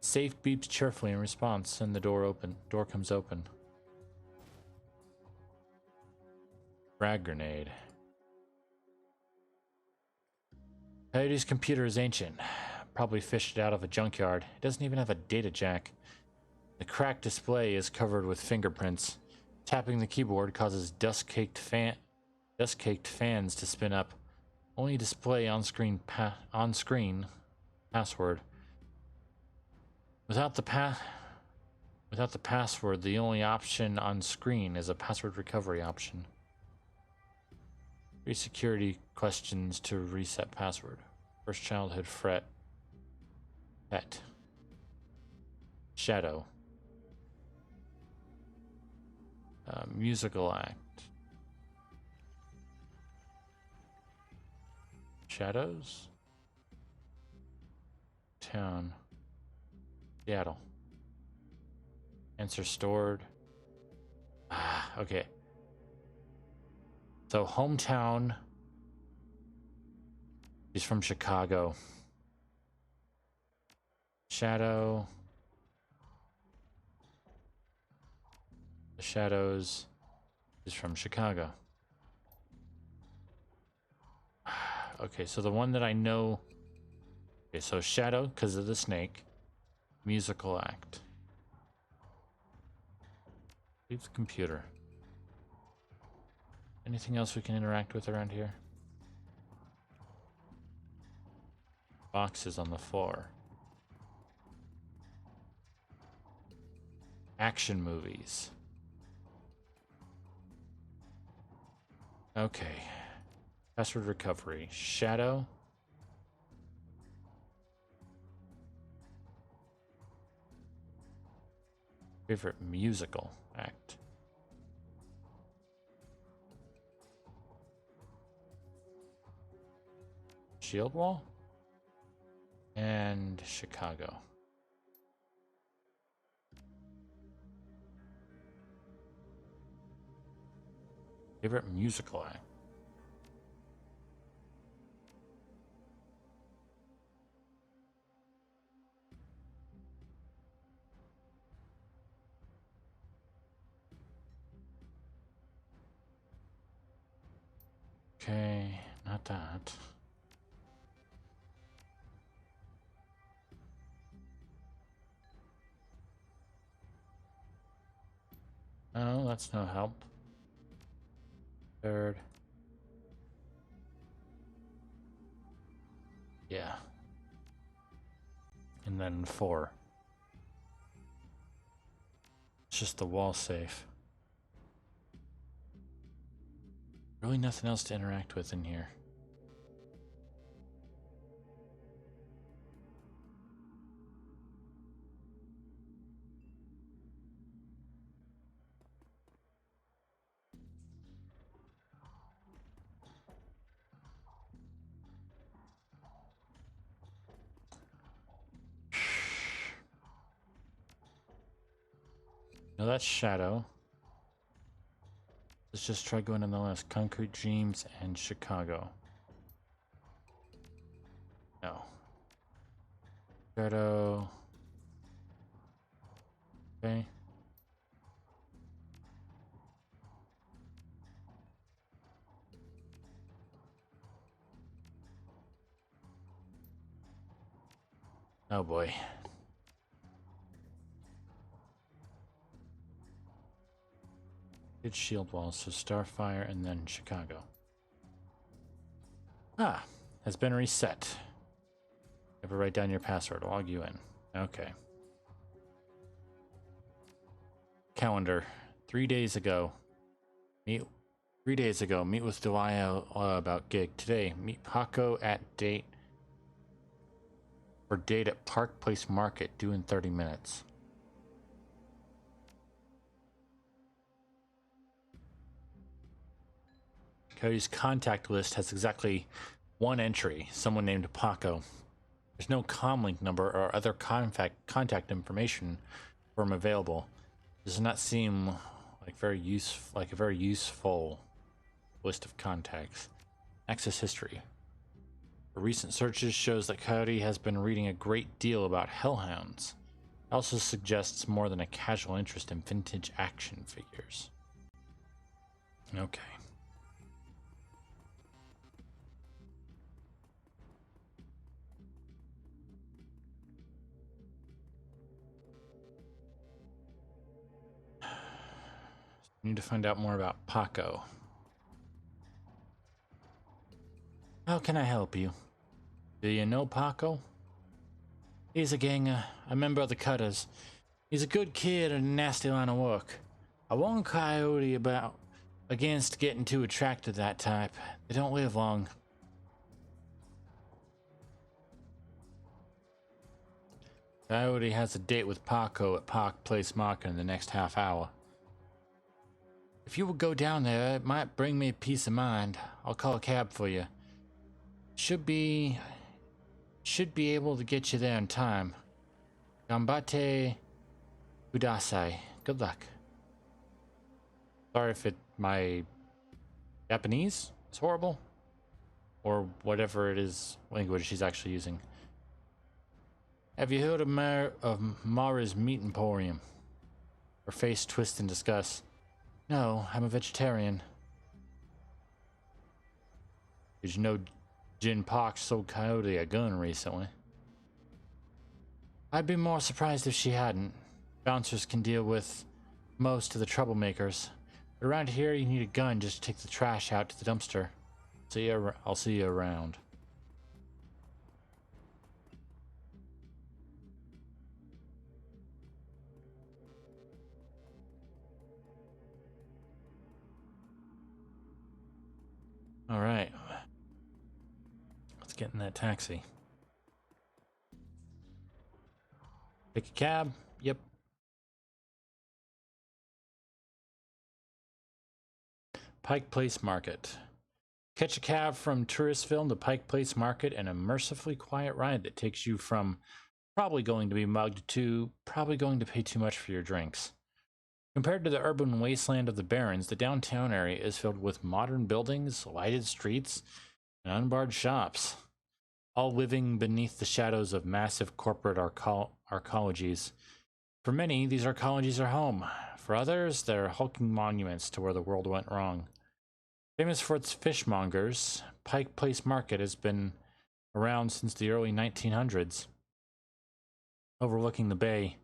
Safe beeps cheerfully in response, and the door comes open. Frag grenade. Coyote's computer is ancient. Probably fished it out of a junkyard. It doesn't even have a data jack. The cracked display is covered with fingerprints. Tapping the keyboard causes dust-caked fans to spin up. Only display on-screen password. Without the password, the only option on screen is a password recovery option. 3 security questions to reset password. First childhood fret. Pet. Shadow. Musical act. Shadows. Town. Seattle. Answer stored. Ah, okay. So hometown. He's from Chicago. Shadow. The Shadows is from Chicago. Okay, so the one that I know. Okay, so Shadow, because of the snake. Musical act. Leave the computer. Anything else we can interact with around here? Boxes on the floor. Action movies. Okay. Password recovery. Shadow. Favorite musical act. Shield Wall. And Chicago. Favorite musical act. Okay, not that. Oh, that's no help. Third. Yeah. And then 4. It's just the wall safe. Really nothing else to interact with in here. No, that's Shadow. Let's just try going on the list. Concrete Dreams and Chicago. No. Shadow. Okay. Oh boy. It's Shield Wall, so Starfire and then Chicago. Ah, has been reset. Ever write down your password, log you in. Okay. Calendar. 3 days ago. Meet 3 days ago. Meet with Delia about gig. Today, meet Paco at date. For date at Park Place Market, due in 30 minutes. Cody's contact list has exactly one entry, someone named Paco. There's no comlink number or other contact information for him available. Does not seem like a very useful list of contacts. Access history. Recent searches shows that Coyote has been reading a great deal about hellhounds. It also suggests more than a casual interest in vintage action figures. Okay. Need to find out more about Paco. How can I help you? Do you know Paco? He's a ganger, a member of the Cutters. He's a good kid and a nasty line of work. I warned Coyote against getting too attracted to that type. They don't live long. Coyote has a date with Paco at Park Place Market in the next half hour. If you would go down there, it might bring me peace of mind. I'll call a cab for you. Should be able to get you there in time. Gambate kudasai. Good luck. Sorry if my Japanese is horrible, or whatever it is language she's actually using. Have you heard of Mara's Meat Emporium? Her face twists in disgust. No, I'm a vegetarian. Did you know Jin Park sold Coyote a gun recently? I'd be more surprised if she hadn't. Bouncers can deal with most of the troublemakers. But around here, you need a gun just to take the trash out to the dumpster. I'll see you around. All right. Let's get in that taxi. Take a cab. Yep. Pike Place Market. Catch a cab from Touristville to Pike Place Market, an immersively quiet ride that takes you from probably going to be mugged to probably going to pay too much for your drinks. Compared to the urban wasteland of the Barrens, the downtown area is filled with modern buildings, lighted streets, and unbarred shops, all living beneath the shadows of massive corporate arcologies. For many, these arcologies are home. For others, they're hulking monuments to where the world went wrong. Famous for its fishmongers, Pike Place Market has been around since the early 1900s, overlooking the bay.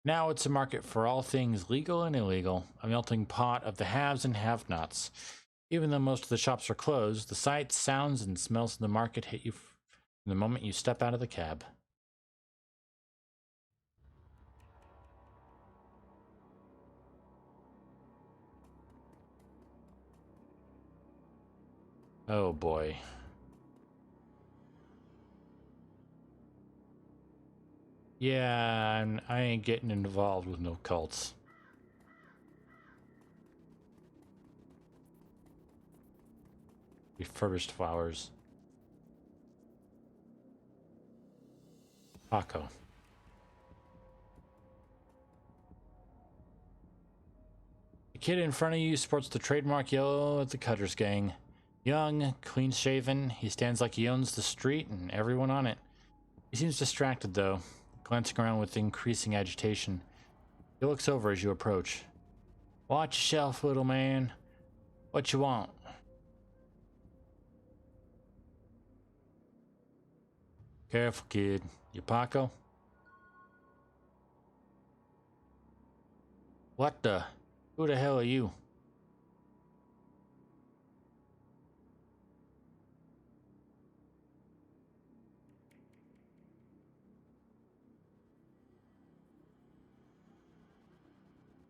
Now it's a market for all things legal and illegal, a melting pot of the haves and have-nots. Even though most of the shops are closed, the sights, sounds, and smells of the market hit you from the moment you step out of the cab. Oh boy. Yeah, I ain't getting involved with no cults. Refurbished flowers. Paco. The kid in front of you sports the trademark yellow of the Cutters Gang. Young, clean-shaven, he stands like he owns the street and everyone on it. He seems distracted, though, glancing around with increasing agitation. He looks over as you approach. Watch yourself, little man. What you want? Careful, kid. You Paco? What the? Who the hell are you?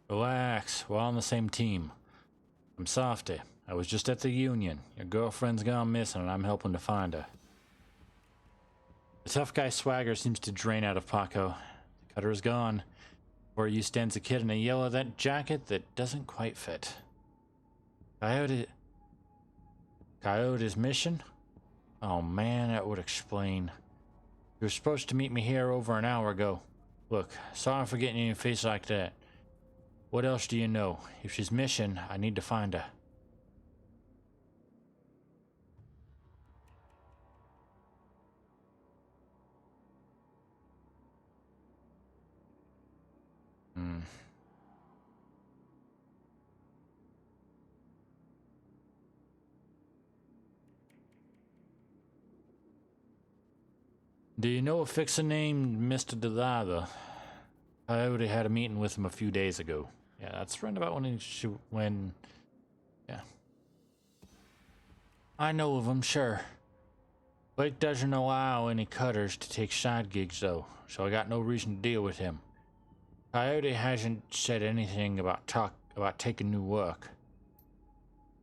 Relax, we're on the same team. I'm Softy. I was just at the Union. Your girlfriend's gone missing and I'm helping to find her. The tough guy swagger seems to drain out of Paco. The cutter is gone. Where you stands a kid in a yellow jacket that doesn't quite fit. Coyote's mission? Oh man, that would explain. You were supposed to meet me here over an hour ago. Look, sorry for getting in your face like that. What else do you know? If she's missing, I need to find her. Do you know a fixer named Mr. Delilah? I already had a meeting with him a few days ago. Yeah, that's right about yeah. I know of him, sure. Blake doesn't allow any cutters to take side gigs, though, so I got no reason to deal with him. Coyote hasn't said anything about taking new work.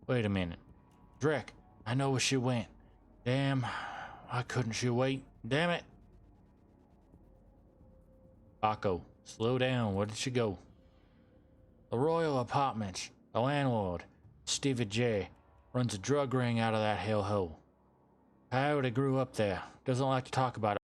Wait a minute. Drek, I know where she went. Damn, why couldn't she wait? Damn it. Paco, slow down. Where did she go? The Royal Apartments. The landlord, Stevie J, runs a drug ring out of that hellhole. Coyote grew up there. Doesn't like to talk about it.